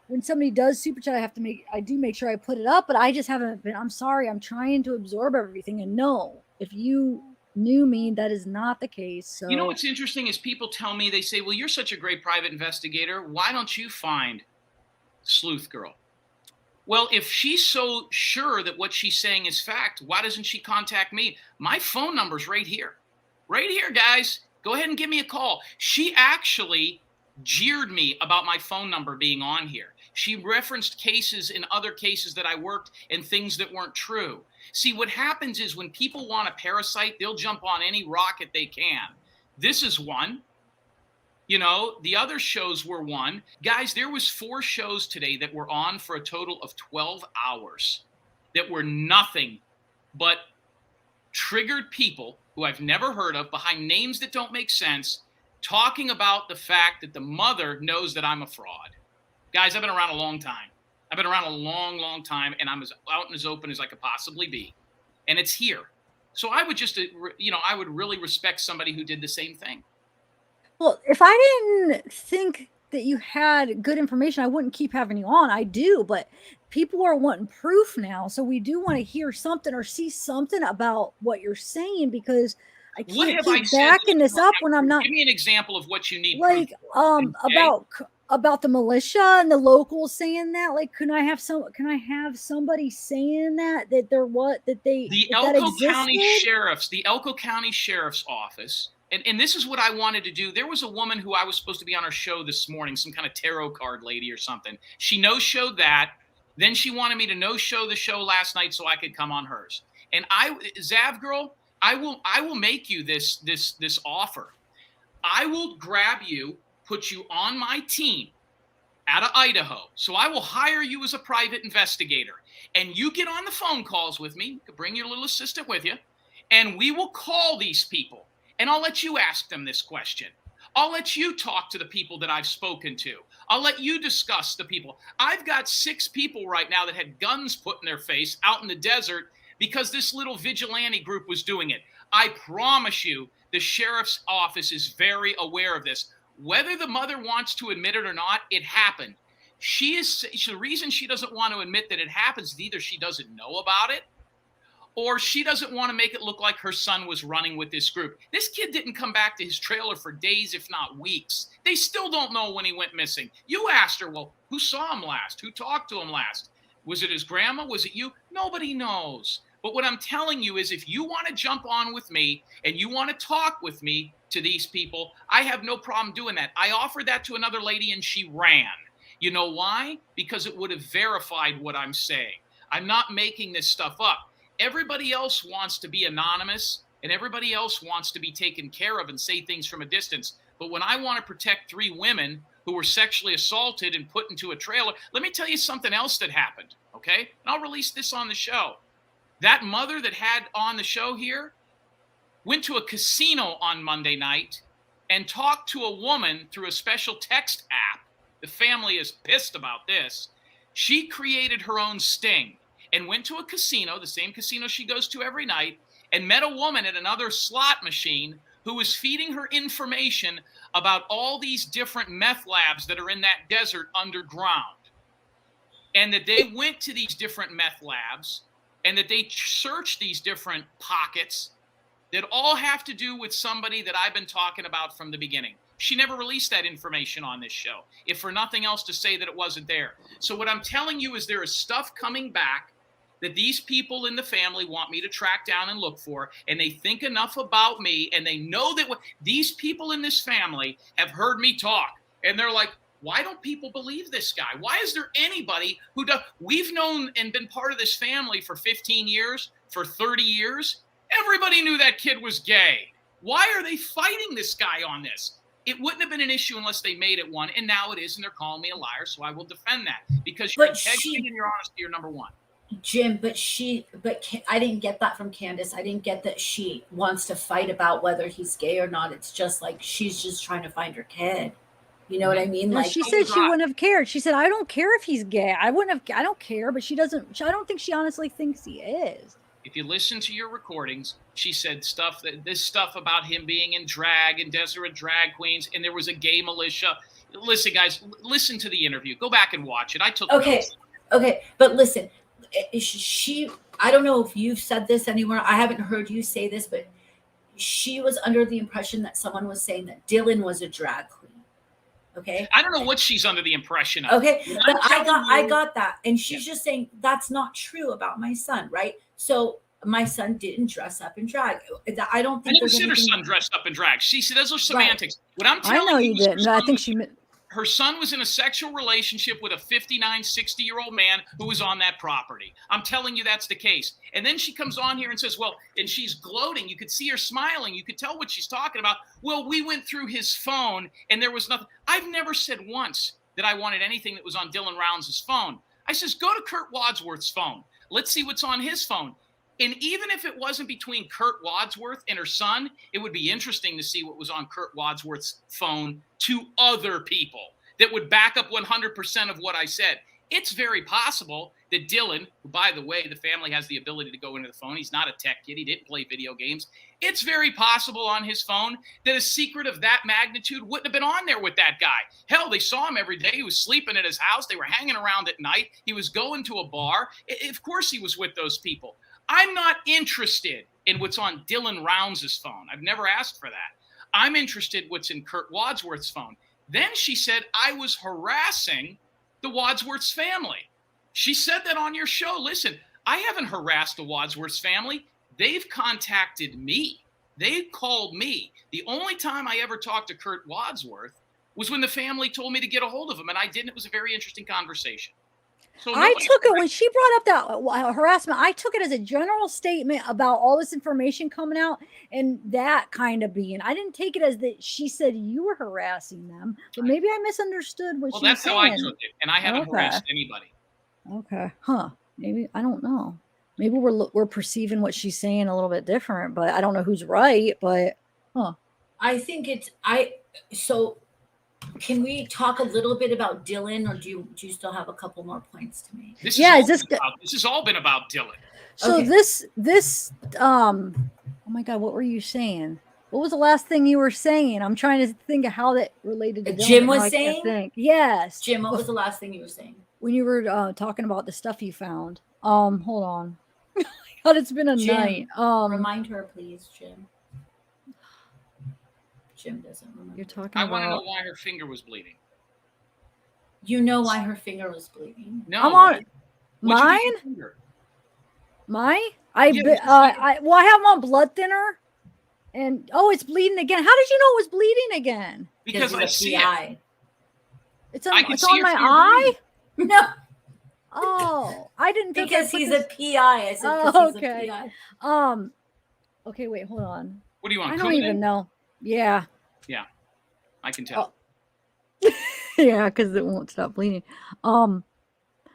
Speaker 1: when somebody does super chat, I do make sure I put it up, but I just haven't been. I'm sorry. I'm trying to absorb everything, and no, if you knew me, that is not the case. So
Speaker 3: you know what's interesting is people tell me, they say, well, you're such a great private investigator. Why don't you find Sleuth Girl? Well, if she's so sure that what she's saying is fact, why doesn't she contact me? My phone number's right here. Right here, guys. Go ahead and give me a call. She actually jeered me about my phone number being on here. She referenced cases in other cases that I worked and things that weren't true. See, what happens is when people want a parasite, they'll jump on any rocket they can. This is one. The other shows were one. Guys, there was 4 shows today that were on for a total of 12 hours that were nothing but triggered people who I've never heard of behind names that don't make sense, talking about the fact that the mother knows that I'm a fraud. Guys, I've been around a long time. I've been around a long, long time, and I'm as out and as open as I could possibly be. And it's here. So I would just, I would really respect somebody who did the same thing.
Speaker 1: Well, if I didn't think that you had good information, I wouldn't keep having you on. I do, but people are wanting proof now. So we do want to hear something or see something about what you're saying, because I can't keep backing this up when I'm not.
Speaker 3: Give me an example of what you need.
Speaker 1: Like, about the militia and the locals saying that. Like, can I have somebody saying that they're what, that they,
Speaker 3: the
Speaker 1: that
Speaker 3: Elko
Speaker 1: existed?
Speaker 3: the Elko County Sheriff's Office and this is what I wanted to do. There was a woman who I was supposed to be on her show this morning, some kind of tarot card lady or something. She no-showed that. Then she wanted me to no-show the show last night so I could come on hers. And zavgirl, I will make you this offer. I will grab you, put you on my team out of Idaho. So I will hire you as a private investigator. And you get on the phone calls with me. You can bring your little assistant with you. And we will call these people. And I'll let you ask them this question. I'll let you talk to the people that I've spoken to. I'll let you discuss the people. I've got 6 people right now that had guns put in their face out in the desert because this little vigilante group was doing it. I promise you, the sheriff's office is very aware of this. Whether the mother wants to admit it or not, it happened. The reason she doesn't want to admit that it happens is either she doesn't know about it, or she doesn't want to make it look like her son was running with this group. This kid didn't come back to his trailer for days, if not weeks. They still don't know when he went missing. You asked her, well, who saw him last? Who talked to him last? Was it his grandma? Was it you? Nobody knows. But what I'm telling you is if you want to jump on with me and you want to talk with me to these people, I have no problem doing that. I offered that to another lady and she ran. You know why? Because it would have verified what I'm saying. I'm not making this stuff up. Everybody else wants to be anonymous and everybody else wants to be taken care of and say things from a distance. But when I want to protect 3 women who were sexually assaulted and put into a trailer, let me tell you something else that happened, okay? And I'll release this on the show. That mother that had on the show here went to a casino on Monday night and talked to a woman through a special text app. The family is pissed about this. She created her own sting and went to a casino, the same casino she goes to every night, and met a woman at another slot machine who was feeding her information about all these different meth labs that are in that desert underground. And that they went to these different meth labs and that they searched these different pockets that all have to do with somebody that I've been talking about from the beginning. She never released that information on this show, if for nothing else to say that it wasn't there. So what I'm telling you is there is stuff coming back that these people in the family want me to track down and look for, and they think enough about me, and they know that these people in this family have heard me talk, and they're like, why don't people believe this guy? Why is there anybody who does? We've known and been part of this family for 15 years, for 30 years. Everybody knew that kid was gay. Why are they fighting this guy on this? It wouldn't have been an issue unless they made it one, and now it is, and they're calling me a liar, so I will defend that because your integrity and your honesty are number one.
Speaker 2: Jim, but I didn't get that from Candace. I didn't get that she wants to fight about whether he's gay or not. It's just like she's just trying to find her kid. You know what I mean?
Speaker 1: Well,
Speaker 2: like
Speaker 1: she said she wouldn't have cared. She said, I don't care if he's gay. I don't care, but she doesn't, I don't think she honestly thinks he is.
Speaker 3: If you listen to your recordings, she said this stuff about him being in drag and Deseret drag queens, and there was a gay militia. Listen, guys, listen to the interview. Go back and watch it. I took notes.
Speaker 2: Okay, but listen, I don't know if you've said this anywhere. I haven't heard you say this, but she was under the impression that someone was saying that Dylan was a drag queen. Okay.
Speaker 3: I don't know what she's under the impression of.
Speaker 2: Okay, but I got that, and she's just saying that's not true about my son, right? So my son didn't dress up in drag. I don't think
Speaker 3: I never said her son dressed up in drag. She said those are semantics. Right. What I'm telling
Speaker 1: I know you didn't. I think she meant.
Speaker 3: Her son was in a sexual relationship with a 59, 60-year-old man who was on that property. I'm telling you that's the case. And then she comes on here and says, well, and she's gloating. You could see her smiling. You could tell what she's talking about. Well, we went through his phone and there was nothing. I've never said once that I wanted anything that was on Dylan Rounds' phone. I says, go to Kurt Wadsworth's phone. Let's see what's on his phone. And even if it wasn't between Kurt Wadsworth and her son, it would be interesting to see what was on Kurt Wadsworth's phone to other people that would back up 100% of what I said. It's very possible that Dylan, who, by the way, the family has the ability to go into the phone. He's not a tech kid. He didn't play video games. It's very possible on his phone that a secret of that magnitude wouldn't have been on there with that guy. Hell, they saw him every day. He was sleeping at his house. They were hanging around at night. He was going to a bar. Of course he was with those people. I'm not interested in what's on Dylan Rounds' phone. I've never asked for that. I'm interested in what's in Kurt Wadsworth's phone. Then she said I was harassing the Wadsworth's family. She said that on your show. Listen, I haven't harassed the Wadsworth's family. They've contacted me. They called me. The only time I ever talked to Kurt Wadsworth was when the family told me to get a hold of him, and I didn't. It was a very interesting conversation. So
Speaker 1: I took it when she brought up that harassment. I took it as a general statement about all this information coming out and that kind of being. I didn't take it as that she said you were harassing them, but maybe I misunderstood what she was saying.
Speaker 3: Well, that's how I took it, and I haven't harassed anybody.
Speaker 1: Okay, huh? Maybe I don't know. Maybe we're perceiving what she's saying a little bit different, but I don't know who's right. But
Speaker 2: I think so. Can we talk a little bit about Dylan, or do you still have a couple more points to make?
Speaker 3: This has all been about Dylan.
Speaker 1: So this oh my God, what were you saying? What was the last thing you were saying? I'm trying to think of how that related to Dylan.
Speaker 2: Jim was saying?
Speaker 1: Yes.
Speaker 2: Jim, what was the last thing you were saying?
Speaker 1: When you were talking about the stuff you found. Hold on. God, it's been a night.
Speaker 2: Remind her, please, Jim. Jim doesn't remember.
Speaker 1: You're talking
Speaker 3: I
Speaker 1: about...
Speaker 3: want to know why her finger was bleeding.
Speaker 2: You know why her finger was bleeding?
Speaker 3: No.
Speaker 1: I'm on mine? Mine? I have them on blood thinner. And it's bleeding again. How did you know it was bleeding again?
Speaker 3: Because I see it.
Speaker 1: It's on my eye?
Speaker 2: No.
Speaker 1: Oh, I didn't think
Speaker 2: because he's a PI. I said
Speaker 1: okay.
Speaker 2: He's a PI.
Speaker 1: Okay, wait, hold on.
Speaker 3: What do you want?
Speaker 1: I don't even know. Yeah.
Speaker 3: Yeah. I can tell.
Speaker 1: Yeah, because it won't stop bleeding.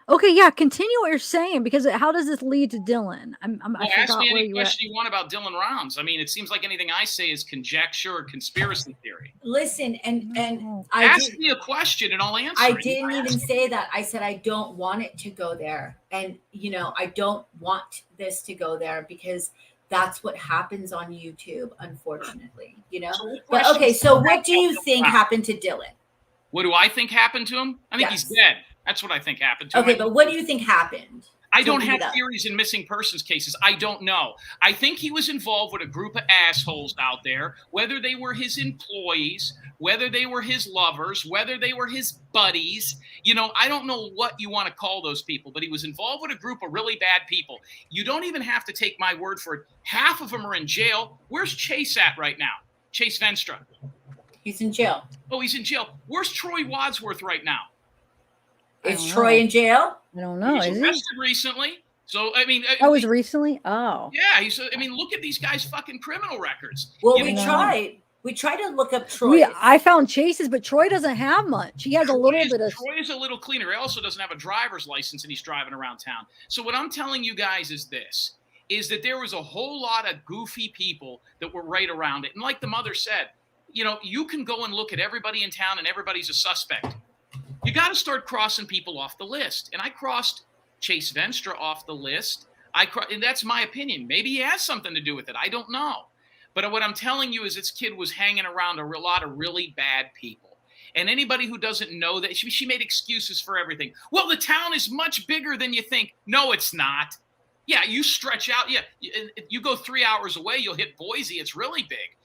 Speaker 1: Okay, yeah, continue what you're saying, because how does this lead to Dylan?
Speaker 3: Ask me any question you want about Dylan Rounds. I mean, it seems like anything I say is conjecture or conspiracy theory.
Speaker 2: Listen, and
Speaker 3: ask me a question and I'll answer.
Speaker 2: I didn't even say that. I said I don't want it to go there, and I don't want this to go there because that's what happens on YouTube, unfortunately. But okay, so what do you think happened to Dylan?
Speaker 3: What do I think happened to him? I think he's dead. That's what I think happened to him.
Speaker 2: Okay, but what do you think happened?
Speaker 3: I don't have theories in missing persons cases. I don't know. I think he was involved with a group of assholes out there, whether they were his employees, whether they were his lovers, whether they were his buddies. I don't know what you want to call those people, but he was involved with a group of really bad people. You don't even have to take my word for it. Half of them are in jail. Where's Chase at right now? Chase Venstra.
Speaker 2: He's in jail.
Speaker 3: Oh, he's in jail. Where's Troy Wadsworth right now?
Speaker 2: Is Troy in jail?
Speaker 1: I don't know.
Speaker 3: He was arrested recently. So, I mean...
Speaker 1: That was recently? Oh.
Speaker 3: Yeah, look at these guys' fucking criminal records.
Speaker 2: Well, we tried. We tried to look up Troy.
Speaker 1: I found Chase's, but Troy doesn't have much. He has a little bit of...
Speaker 3: Troy is a little cleaner. He also doesn't have a driver's license, and he's driving around town. So what I'm telling you guys is this, is that there was a whole lot of goofy people that were right around it. And like the mother said, you can go and look at everybody in town, and everybody's a suspect. You got to start crossing people off the list. And I crossed Chase Venstra off the list. And that's my opinion. Maybe he has something to do with it. I don't know. But what I'm telling you is this kid was hanging around a lot of really bad people. And anybody who doesn't know that, she made excuses for everything. Well, the town is much bigger than you think. No, it's not. Yeah, you stretch out. Yeah, you go 3 hours away, you'll hit Boise. It's really big.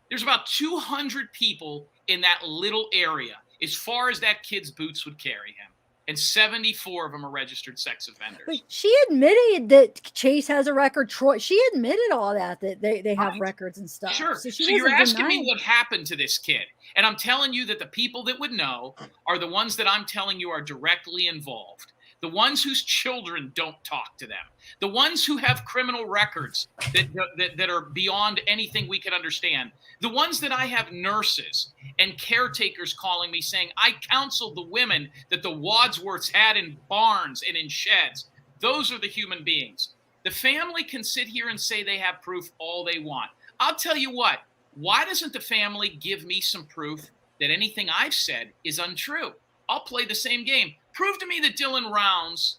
Speaker 3: There's about 200 people in that little area, as far as that kid's boots would carry him. And 74 of them are registered sex offenders.
Speaker 1: But she admitted that Chase has a record. Troy, she admitted all that they have records and stuff.
Speaker 3: Sure. So you're asking me what happened to this kid. And I'm telling you that the people that would know are the ones that I'm telling you are directly involved. The ones whose children don't talk to them. The ones who have criminal records that are beyond anything we can understand. The ones that I have nurses and caretakers calling me saying, I counseled the women that the Wadsworths had in barns and in sheds. Those are the human beings. The family can sit here and say they have proof all they want. I'll tell you what, why doesn't the family give me some proof that anything I've said is untrue? I'll play the same game. Prove to me that Dylan Rounds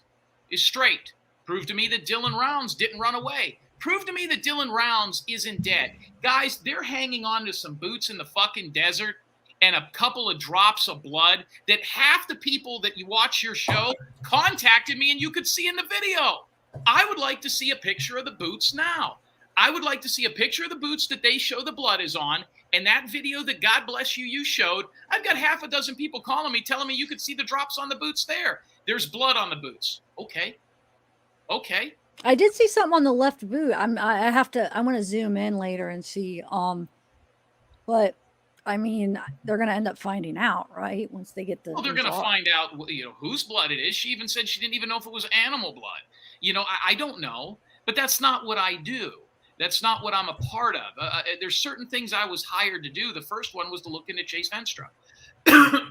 Speaker 3: is straight. Prove to me that Dylan Rounds didn't run away. Prove to me that Dylan Rounds isn't dead. Guys, they're hanging on to some boots in the fucking desert and a couple of drops of blood that half the people that you watch your show contacted me and you could see in the video. I would like to see a picture of the boots now. I would like to see a picture of the boots that they show the blood is on. And that video that God bless you showed, I've got half a dozen people calling me, telling me you could see the drops on the boots there. There's blood on the boots. Okay.
Speaker 1: I did see something on the left boot. I have to. I want to zoom in later and see. But I mean, they're going to end up finding out, right? Once they get the.
Speaker 3: Well, they're going to
Speaker 1: result.
Speaker 3: find out, whose blood it is. She even said she didn't even know if it was animal blood. I don't know, but that's not what I do. That's not what I'm a part of. There's certain things I was hired to do. The first one was to look into Chase Venstra.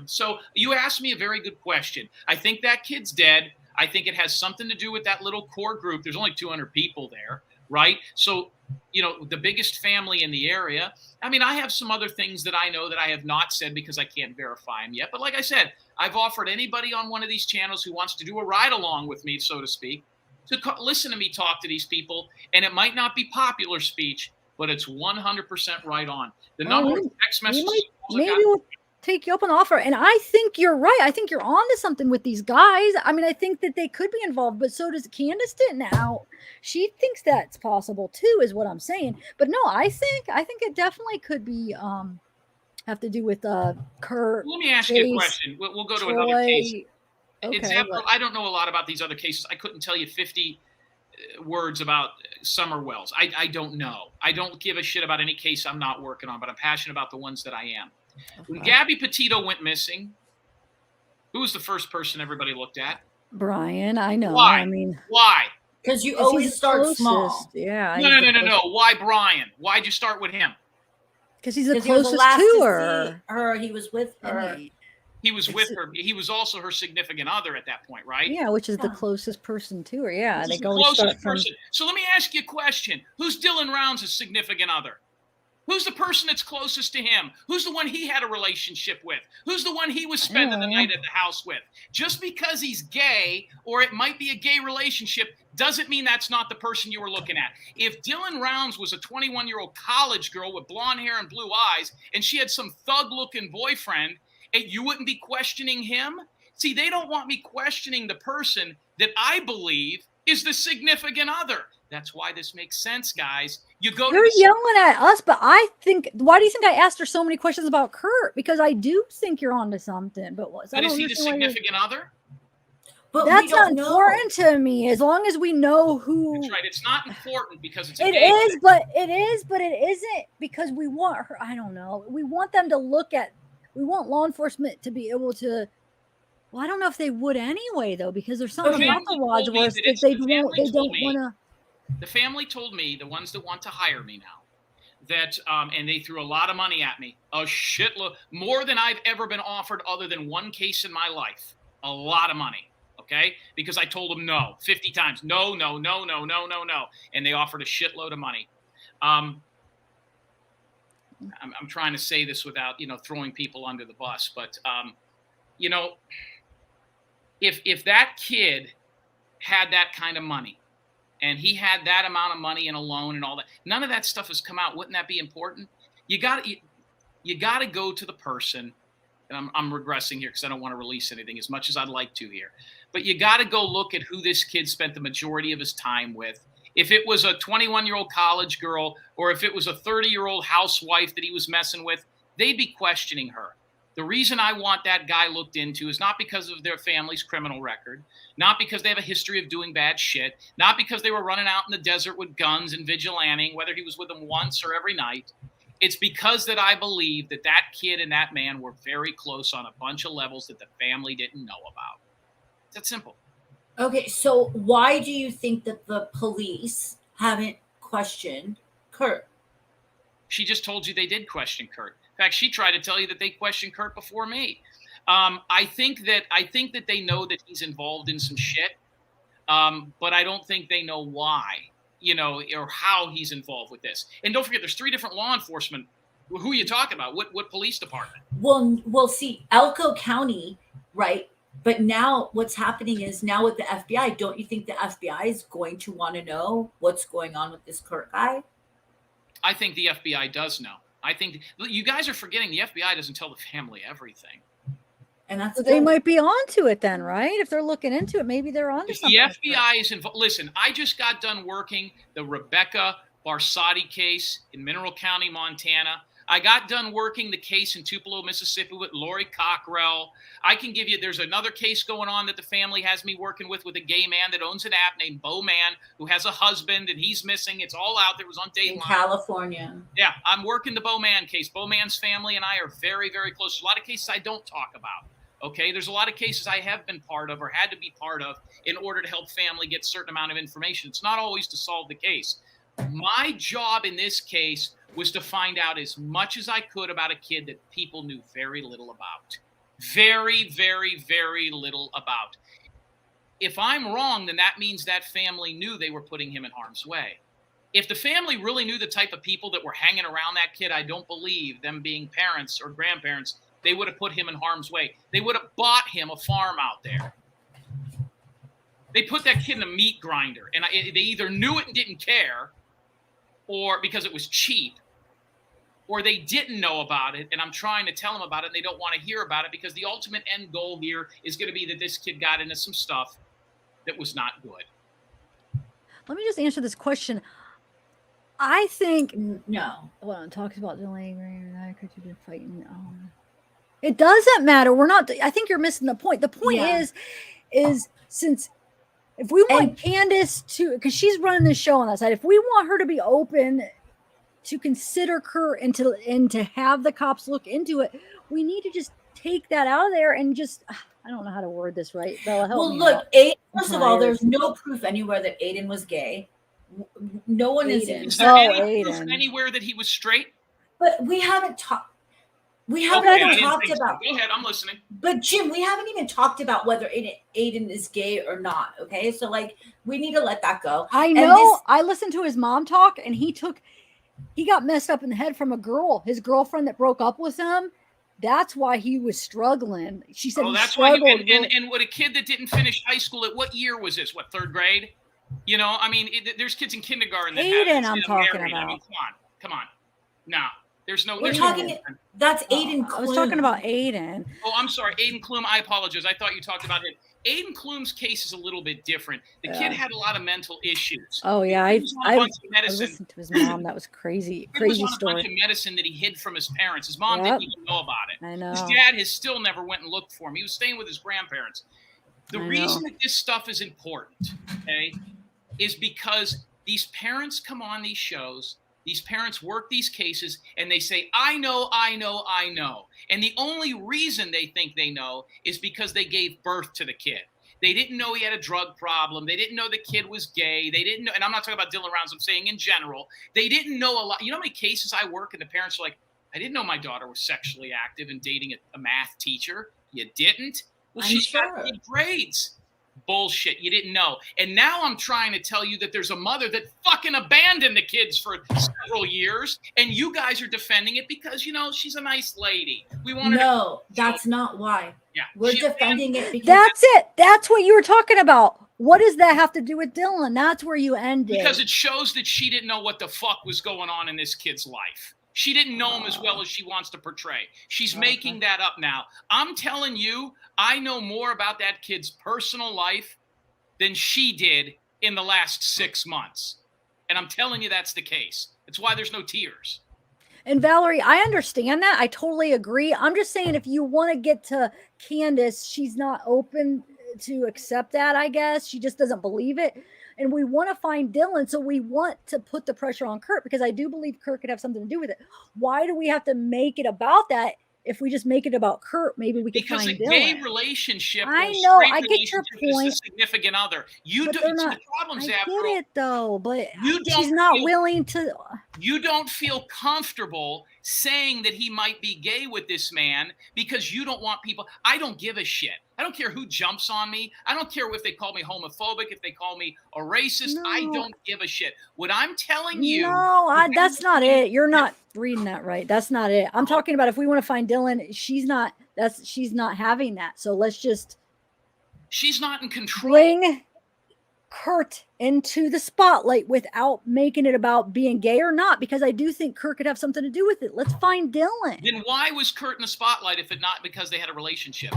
Speaker 3: So you asked me a very good question. I think that kid's dead. I think it has something to do with that little core group. There's only 200 people there, right? So, the biggest family in the area. I mean, I have some other things that I know that I have not said because I can't verify them yet. But like I said, I've offered anybody on one of these channels who wants to do a ride along with me, so to speak, to listen to me talk to these people. And it might not be popular speech, but it's 100% right on. The number of text messages.
Speaker 1: Maybe we'll take you up on the offer. And I think you're right. I think you're on to something with these guys. I mean, I think that they could be involved, but so does Candace now. She thinks that's possible too, is what I'm saying. But no, I think it definitely could be have to do with Kurt.
Speaker 3: Let me ask you a question. We'll go to another case.
Speaker 1: Okay,
Speaker 3: I don't know a lot about these other cases. I couldn't tell you 50 words about Summer Wells. I don't know. I don't give a shit about any case I'm not working on, but I'm passionate about the ones that I am. Okay. When Gabby Petito went missing, who was the first person everybody looked at?
Speaker 1: Brian. I know.
Speaker 3: Why?
Speaker 1: I mean,
Speaker 3: why?
Speaker 2: Because you always start small.
Speaker 1: Yeah.
Speaker 3: No. Why Brian? Why'd you start with him?
Speaker 1: Because he's the closest to
Speaker 2: her. He was with her.
Speaker 3: He was with her. He was also her significant other at that point, right?
Speaker 1: Yeah, which is the closest person to her. Yeah,
Speaker 3: they go closest person. So let me ask you a question: who's Dylan Rounds' significant other? Who's the person that's closest to him? Who's the one he had a relationship with? Who's the one he was spending the night at the house with? Just because he's gay, or it might be a gay relationship, doesn't mean that's not the person you were looking at. If Dylan Rounds was a 21-year-old college girl with blonde hair and blue eyes, and she had some thug-looking boyfriend, and you wouldn't be questioning him? See, they don't want me questioning the person that I believe is the significant other. That's why this makes sense, guys. You're
Speaker 1: yelling at us, but why do you think I asked her so many questions about Kurt? Because I do think you're onto something. But
Speaker 3: is he the significant other?
Speaker 1: But that's not important to me. As long as we know who.
Speaker 3: That's right. It's not important because it's.
Speaker 1: It is, but it isn't because we want her. I don't know. We want them to look at. We want law enforcement to be able to. Well, I don't know if they would anyway, though, because there's something about the lodge where if they don't want to.
Speaker 3: The family told me, the ones that want to hire me now, that and they threw a lot of money at me, a shitload, more than I've ever been offered other than one case in my life. A lot of money, okay? Because I told them no 50 times. No. And they offered a shitload of money. I'm trying to say this without, throwing people under the bus, but, if that kid had that kind of money, and he had that amount of money in a loan and all that, none of that stuff has come out. Wouldn't that be important? You got to go to the person, and I'm regressing here because I don't want to release anything as much as I'd like to here. But you got to go look at who this kid spent the majority of his time with. If it was a 21-year-old college girl or if it was a 30-year-old housewife that he was messing with, they'd be questioning her. The reason I want that guy looked into is not because of their family's criminal record, not because they have a history of doing bad shit, not because they were running out in the desert with guns and vigilanting, whether he was with them once or every night. It's because that I believe that kid and that man were very close on a bunch of levels that the family didn't know about. It's that simple.
Speaker 2: Okay, so why do you think that the police haven't questioned Kurt?
Speaker 3: She just told you they did question Kurt. In fact, she tried to tell you that they questioned Kurt before me. I think that they know that he's involved in some shit, but I don't think they know why, or how he's involved with this. And don't forget, there's 3 different law enforcement. Who are you talking about? What police department?
Speaker 2: Well, see, Elko County, right? But now what's happening is now with the FBI, don't you think the FBI is going to want to know what's going on with this Kurt guy?
Speaker 3: I think the FBI does know. I think you guys are forgetting the FBI doesn't tell the family everything.
Speaker 2: And that's
Speaker 1: they might be onto it then, right? If they're looking into it, maybe they're onto something.
Speaker 3: The FBI is involved. Listen, I just got done working the Rebecca Barsotti case in Mineral County, Montana. I got done working the case in Tupelo, Mississippi with Lori Cockrell. I can give you, there's another case going on that the family has me working with a gay man that owns an app named Bo Man, who has a husband and he's missing. It's all out there. It was on Dateline.
Speaker 2: In California.
Speaker 3: Yeah, I'm working the Bo Man case. Bo Man's family and I are very, very close. There's a lot of cases I don't talk about. Okay, there's a lot of cases I have been part of or had to be part of in order to help family get a certain amount of information. It's not always to solve the case. My job in this case was to find out as much as I could about a kid that people knew very little about. Very, very, very little about. If I'm wrong, then that means that family knew they were putting him in harm's way. If the family really knew the type of people that were hanging around that kid, I don't believe, them being parents or grandparents, they would have put him in harm's way. They would have bought him a farm out there. They put that kid in a meat grinder, and they either knew it and didn't care, or because it was cheap, or they didn't know about it, and I'm trying to tell them about it, and they don't want to hear about it because the ultimate end goal here is going to be that this kid got into some stuff that was not good.
Speaker 1: Let me just answer this question. I think
Speaker 2: no.
Speaker 1: Well, it talks about delaying. Could you been fighting? It doesn't matter. We're not. I think you're missing the point. The point is since if we want Candace to, because she's running the show on that side, if we want her to be open to consider Kurt and to have the cops look into it, we need to just take that out of there and just. I don't know how to word this right. Bella, help me
Speaker 2: look,
Speaker 1: out.
Speaker 2: First of all, there's no proof anywhere that Aiden was gay. No one is.
Speaker 3: Is there any proof anywhere that he was straight?
Speaker 2: But we haven't talked. We haven't even talked about.
Speaker 3: Go ahead, I'm listening.
Speaker 2: But Jim, we haven't even talked about whether Aiden is gay or not. Okay, so like we need to let that go.
Speaker 1: I know. I listened to his mom talk, and he got messed up in the head from a girl, his girlfriend that broke up with him. That's why he was struggling. She said,
Speaker 3: "Oh, that's why." And what a kid that didn't finish high school at what year was this? What, third grade? You know, I mean, there's kids in kindergarten.
Speaker 1: Aiden, I'm talking about.
Speaker 3: I mean, come on. No, there's no.
Speaker 2: We're talking. That's Aiden Klum.
Speaker 1: I was talking about Aiden.
Speaker 3: Oh, I'm sorry, Aiden Klum. I apologize. I thought you talked about it. Aiden Klum's case is a little bit different. The kid had a lot of mental issues.
Speaker 1: Oh yeah, I listened to his mom. That was crazy, crazy story.
Speaker 3: A bunch of medicine that he hid from his parents. His mom didn't even know about it.
Speaker 1: I know.
Speaker 3: His dad has still never went and looked for him. He was staying with his grandparents. The reason that this stuff is important, okay, is because these parents come on these shows. These parents work these cases and they say, I know. And the only reason they think they know is because they gave birth to the kid. They didn't know he had a drug problem. They didn't know the kid was gay. They didn't know, and I'm not talking about Dylan Rounds, I'm saying in general. They didn't know a lot. You know how many cases I work and the parents are like, I didn't know my daughter was sexually active and dating a math teacher. You didn't? Well, she's got good grades. Bullshit. You didn't know. And now I'm trying to tell you that there's a mother that fucking abandoned the kids for several years, and you guys are defending it because, you know, she's a nice lady. We want
Speaker 2: No, that's not why.
Speaker 3: Yeah.
Speaker 2: We're defending it because
Speaker 1: that's it. That's what you were talking about. What does that have to do with Dylan? That's where you ended.
Speaker 3: Because it shows that she didn't know what the fuck was going on in this kid's life. She didn't know him as well as she wants to portray. She's making that up now. I'm telling you, I know more about that kid's personal life than she did in the last 6 months. And I'm telling you that's the case. That's why there's no tears.
Speaker 1: And Valerie, I understand that. I totally agree. I'm just saying if you want to get to Candace, she's not open to accept that, I guess. She just doesn't believe it. And we want to find Dylan, so we want to put the pressure on Kurt because I do believe Kurt could have something to do with it. Why do we have to make it about that? If we just make it about Kurt, maybe we can find Dylan.
Speaker 3: Because a gay relationship,
Speaker 1: I know, I get your point.
Speaker 3: Is a significant other. You do. The problem's
Speaker 1: I get it though, but
Speaker 3: she's
Speaker 1: not willing to.
Speaker 3: You don't feel comfortable saying that he might be gay with this man because you don't want people. I don't give a shit. I don't care who jumps on me. I don't care if they call me homophobic, if they call me a racist. No. I don't give a shit. What I'm telling you.
Speaker 1: No, that's not it. You're not reading that right. That's not it. I'm talking about if we want to find Dylan, she's not having that. So let's just.
Speaker 3: She's not in control.
Speaker 1: Bring Kurt into the spotlight without making it about being gay or not, because I do think Kurt could have something to do with it. Let's find Dylan.
Speaker 3: Then why was Kurt in the spotlight if it not because they had a relationship?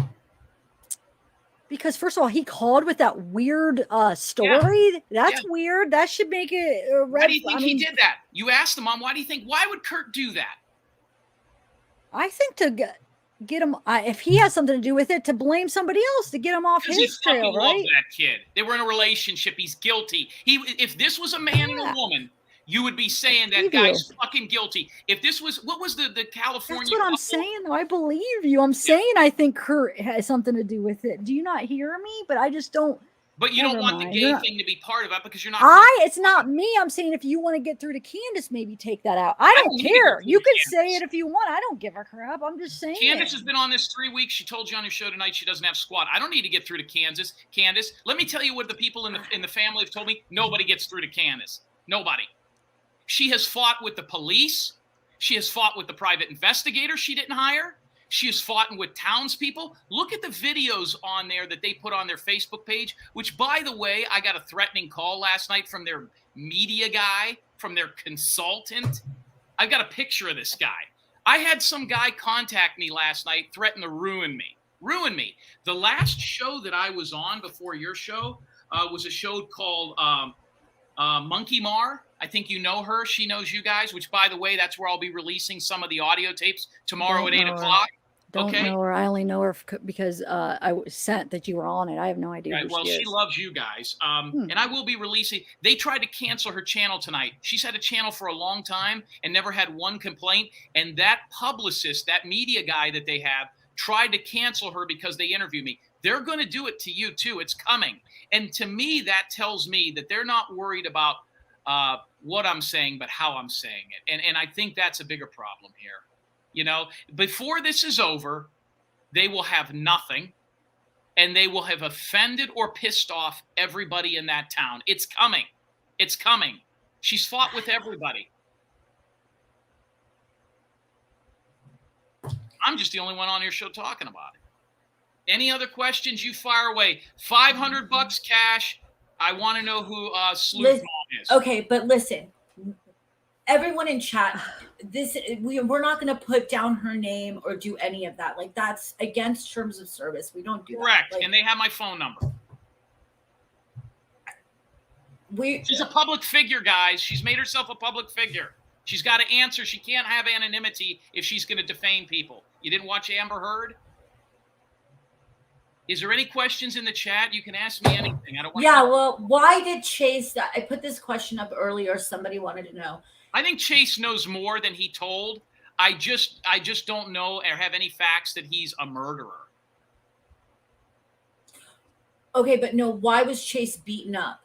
Speaker 1: Because first of all, he called with that weird story. Yeah. That's weird. That should make it a red.
Speaker 3: Why do you think he did that? You asked the mom, why would Kurt do that?
Speaker 1: I think to get him, if he has something to do with it, to blame somebody else to get him off
Speaker 3: Because
Speaker 1: his
Speaker 3: he fucking
Speaker 1: trail,
Speaker 3: loves
Speaker 1: right?
Speaker 3: that kid. They were in a relationship. He's guilty. If this was a man and a woman, you would be saying that guy's fucking guilty. If this was, what was the California?
Speaker 1: That's what I'm
Speaker 3: couple?
Speaker 1: saying, though. I believe you. I'm saying I think Kurt has something to do with it. Do you not hear me? But I just don't.
Speaker 3: But you
Speaker 1: Never
Speaker 3: don't want
Speaker 1: mind.
Speaker 3: the
Speaker 1: You're
Speaker 3: gay
Speaker 1: not-
Speaker 3: thing to be part of it because you're not.
Speaker 1: It's not me. I'm saying if you want to get through to Candace, maybe take that out. I don't
Speaker 3: need to get
Speaker 1: care.
Speaker 3: through
Speaker 1: You
Speaker 3: to
Speaker 1: can
Speaker 3: Candace.
Speaker 1: say it if you want. I don't give a crap. I'm just saying.
Speaker 3: Candace has been on this 3 weeks. She told you on your show tonight she doesn't have squat. I don't need to get through to Candace. Let me tell you what the people in the family have told me. Nobody gets through to Candace. Nobody. She has fought with the police. She has fought with the private investigator she didn't hire. She has fought with townspeople. Look at the videos on there that they put on their Facebook page, which, by the way, I got a threatening call last night from their media guy, from their consultant. I've got a picture of this guy. I had some guy contact me last night, threaten to ruin me. Ruin me. The last show that I was on before your show was a show called Monkey Mar. I think you know her. She knows you guys, which, by the way, that's where I'll be releasing some of the audio tapes tomorrow at 8 o'clock.
Speaker 1: Don't know her. I only know her because I was sent that you were on it. I have no idea.
Speaker 3: Right. Well, she loves you guys. And I will be releasing. They tried to cancel her channel tonight. She's had a channel for a long time and never had one complaint. And that publicist, that media guy that they have, tried to cancel her because they interviewed me. They're going to do it to you, too. It's coming. And to me, that tells me that they're not worried about what I'm saying, but how I'm saying it. And I think that's a bigger problem here. You know, before this is over, they will have nothing, and they will have offended or pissed off everybody in that town. It's coming. It's coming. She's fought with everybody. I'm just the only one on your show talking about it. Any other questions? You fire away. $500 cash. I want to know who Sleuth Mom is.
Speaker 2: Okay, but listen. Everyone in chat, we're not going to put down her name or do any of that. Like, that's against terms of service. We don't do
Speaker 3: Correct.
Speaker 2: that. Like,
Speaker 3: and they have my phone number. She's a public figure, guys. She's made herself a public figure. She's got to answer. She can't have anonymity if she's going to defame people. You didn't watch Amber Heard? Is there any questions in the chat? You can ask me anything. I don't want
Speaker 2: well, why did Chase I put this question up earlier. Somebody wanted to know.
Speaker 3: I think Chase knows more than he told. I just don't know or have any facts that he's a murderer.
Speaker 2: Okay, but no, why was Chase beaten up?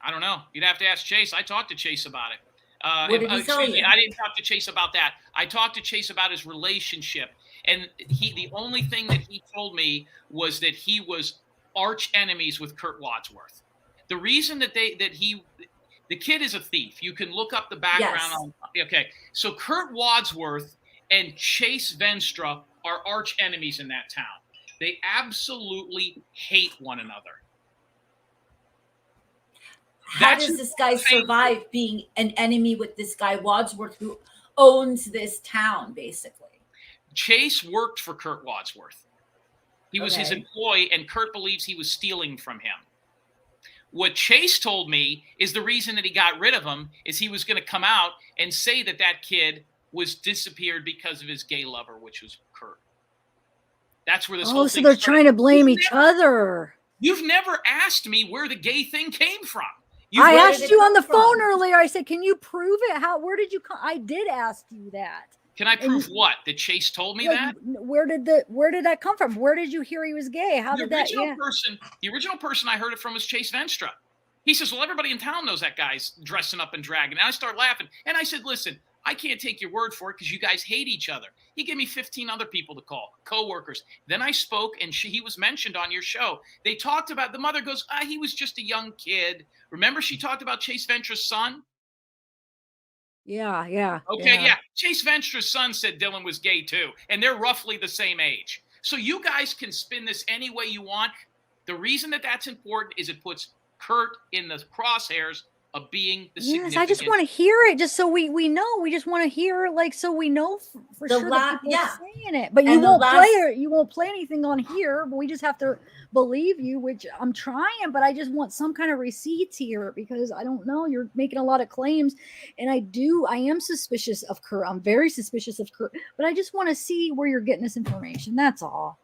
Speaker 3: I don't know. You'd have to ask Chase. I talked to Chase about it.
Speaker 2: What did he tell you?
Speaker 3: I didn't talk to Chase about that. I talked to Chase about his relationship. And the only thing that he told me was that he was arch enemies with Kurt Wadsworth. The reason that the kid is a thief. You can look up the background.
Speaker 2: Yes.
Speaker 3: Okay. So Kurt Wadsworth and Chase Venstra are arch enemies in that town. They absolutely hate one another.
Speaker 2: How does this guy survive being an enemy with this guy Wadsworth who owns this town, basically?
Speaker 3: Chase worked for Kurt Wadsworth. He was his employee, and Kurt believes he was stealing from him. What Chase told me is the reason that he got rid of him is he was going to come out and say that that kid was disappeared because of his gay lover, which was Kurt. That's where this whole
Speaker 1: so
Speaker 3: thing
Speaker 1: they're
Speaker 3: started.
Speaker 1: trying to blame each other.
Speaker 3: You've never asked me where the gay thing came from.
Speaker 1: I asked you on the phone earlier. I said, "Can you prove it? Where did you come?" I did ask you that.
Speaker 3: Can I prove what? That Chase told me that?
Speaker 1: Where did that come from? Where did you hear he was gay? How did that?
Speaker 3: The original person I heard it from was Chase Venstra. He says, "Well, everybody in town knows that guy's dressing up and dragging." And I start laughing. And I said, "Listen, I can't take your word for it because you guys hate each other." He gave me 15 other people to call, coworkers. Then I spoke, and he was mentioned on your show. They talked about, the mother goes, he was just a young kid. Remember she talked about Chase Ventra's son?
Speaker 1: Yeah.
Speaker 3: Okay, yeah. Chase Ventra's son said Dylan was gay too, and they're roughly the same age. So you guys can spin this any way you want. The reason that that's important is it puts Kurt in the crosshairs of being the
Speaker 1: Yes, I just
Speaker 3: significant.
Speaker 1: want to hear it, just so we know. We just want to hear, like, so we know for
Speaker 2: The
Speaker 1: sure that people are
Speaker 2: yeah.
Speaker 1: saying it. But you
Speaker 2: And the
Speaker 1: won't play
Speaker 2: last
Speaker 1: it. You won't play anything on here. But we just have to believe you, which I'm trying. But I just want some kind of receipts here because I don't know. You're making a lot of claims, and I am suspicious of Kurt. I'm very suspicious of Kurt. But I just want to see where you're getting this information. That's all.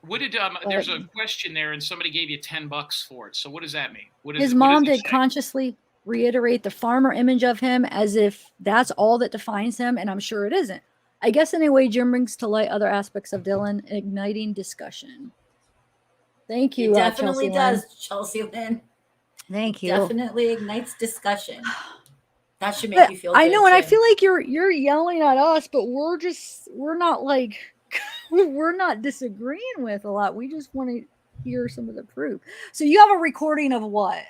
Speaker 3: What did there's a question there, and somebody gave you $10 for it. So what does that mean? What is
Speaker 1: His
Speaker 3: it? What does
Speaker 1: mom
Speaker 3: it
Speaker 1: did
Speaker 3: say?
Speaker 1: consciously reiterate the farmer image of him as if that's all that defines him, and I'm sure it isn't. I guess in a way, Jim brings to light other aspects of Dylan, igniting discussion. Thank you,
Speaker 2: it definitely
Speaker 1: Chelsea
Speaker 2: does,
Speaker 1: Lynn.
Speaker 2: Chelsea Lynn.
Speaker 1: Thank you.
Speaker 2: Definitely ignites discussion. That should make
Speaker 1: But
Speaker 2: you feel
Speaker 1: I
Speaker 2: good,
Speaker 1: know, and I
Speaker 2: Jim.
Speaker 1: feel like you're yelling at us, but we're not like we're not disagreeing with a lot. We just want to hear some of the proof. So you have a recording of what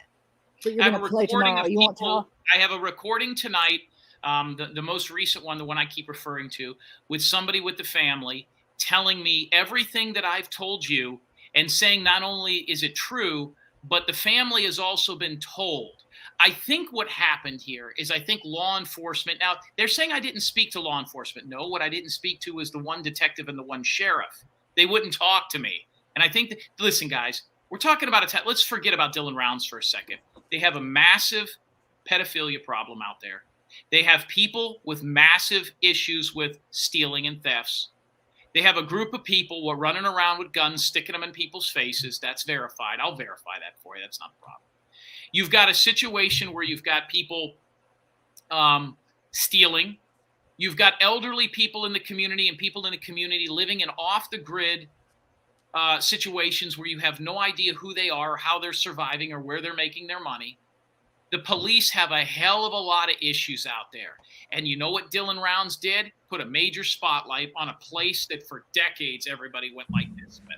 Speaker 1: that you're
Speaker 3: I have
Speaker 1: going
Speaker 3: a
Speaker 1: to play
Speaker 3: recording
Speaker 1: tomorrow?
Speaker 3: of
Speaker 1: You won't
Speaker 3: people.
Speaker 1: tell?
Speaker 3: I have a recording tonight, the most recent one, the one I keep referring to, with somebody with the family telling me everything that I've told you and saying not only is it true, but the family has also been told. I think what happened here is I think law enforcement, now they're saying I didn't speak to law enforcement. No, what I didn't speak to was the one detective and the one sheriff. They wouldn't talk to me. And I think that, listen, guys, we're talking about let's forget about Dylan Rounds for a second. They have a massive pedophilia problem out there. They have people with massive issues with stealing and thefts. They have a group of people who are running around with guns, sticking them in people's faces. That's verified. I'll verify that for you. That's not a problem. You've got a situation where you've got people stealing. You've got elderly people in the community and people in the community living in off the grid situations where you have no idea who they are, how they're surviving, or where they're making their money. The police have a hell of a lot of issues out there. And you know what Dylan Rounds did? Put a major spotlight on a place that for decades everybody went like this with.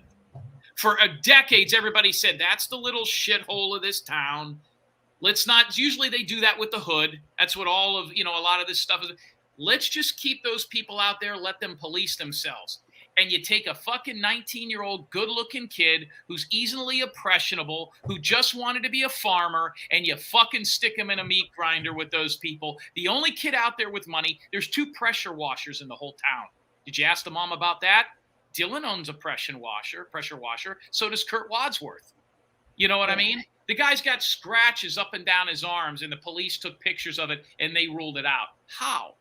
Speaker 3: For decades, everybody said, that's the little shithole of this town. Let's not, usually they do that with the hood. That's what all of, a lot of this stuff is. Let's just keep those people out there, let them police themselves. And you take a fucking 19-year-old good-looking kid who's easily impressionable, who just wanted to be a farmer, and you fucking stick him in a meat grinder with those people. The only kid out there with money, there's 2 pressure washers in the whole town. Did you ask the mom about that? Dylan owns a pressure washer. So does Kurt Wadsworth. You know what I mean? The guy's got scratches up and down his arms, and the police took pictures of it, and they ruled it out. How?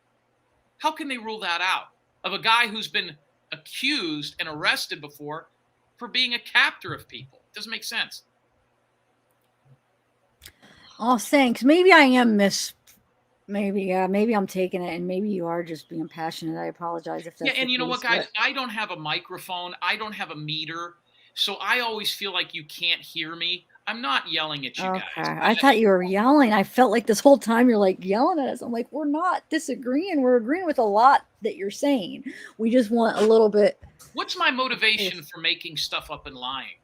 Speaker 3: How can they rule that out? Of a guy who's been accused and arrested before for being a captor of people. It doesn't make sense.
Speaker 1: Oh, thanks. Maybe I am maybe I'm taking it, and maybe you are just being passionate. I apologize if that's
Speaker 3: and
Speaker 1: the
Speaker 3: you know
Speaker 1: case,
Speaker 3: what, guys? I don't have a microphone. I don't have a meter. So I always feel like you can't hear me. I'm not yelling at you guys.
Speaker 1: I thought you were yelling. I felt like this whole time you're like yelling at us. I'm like, we're not disagreeing. We're agreeing with a lot that you're saying. We just want a little bit.
Speaker 3: What's my motivation for making stuff up and lying?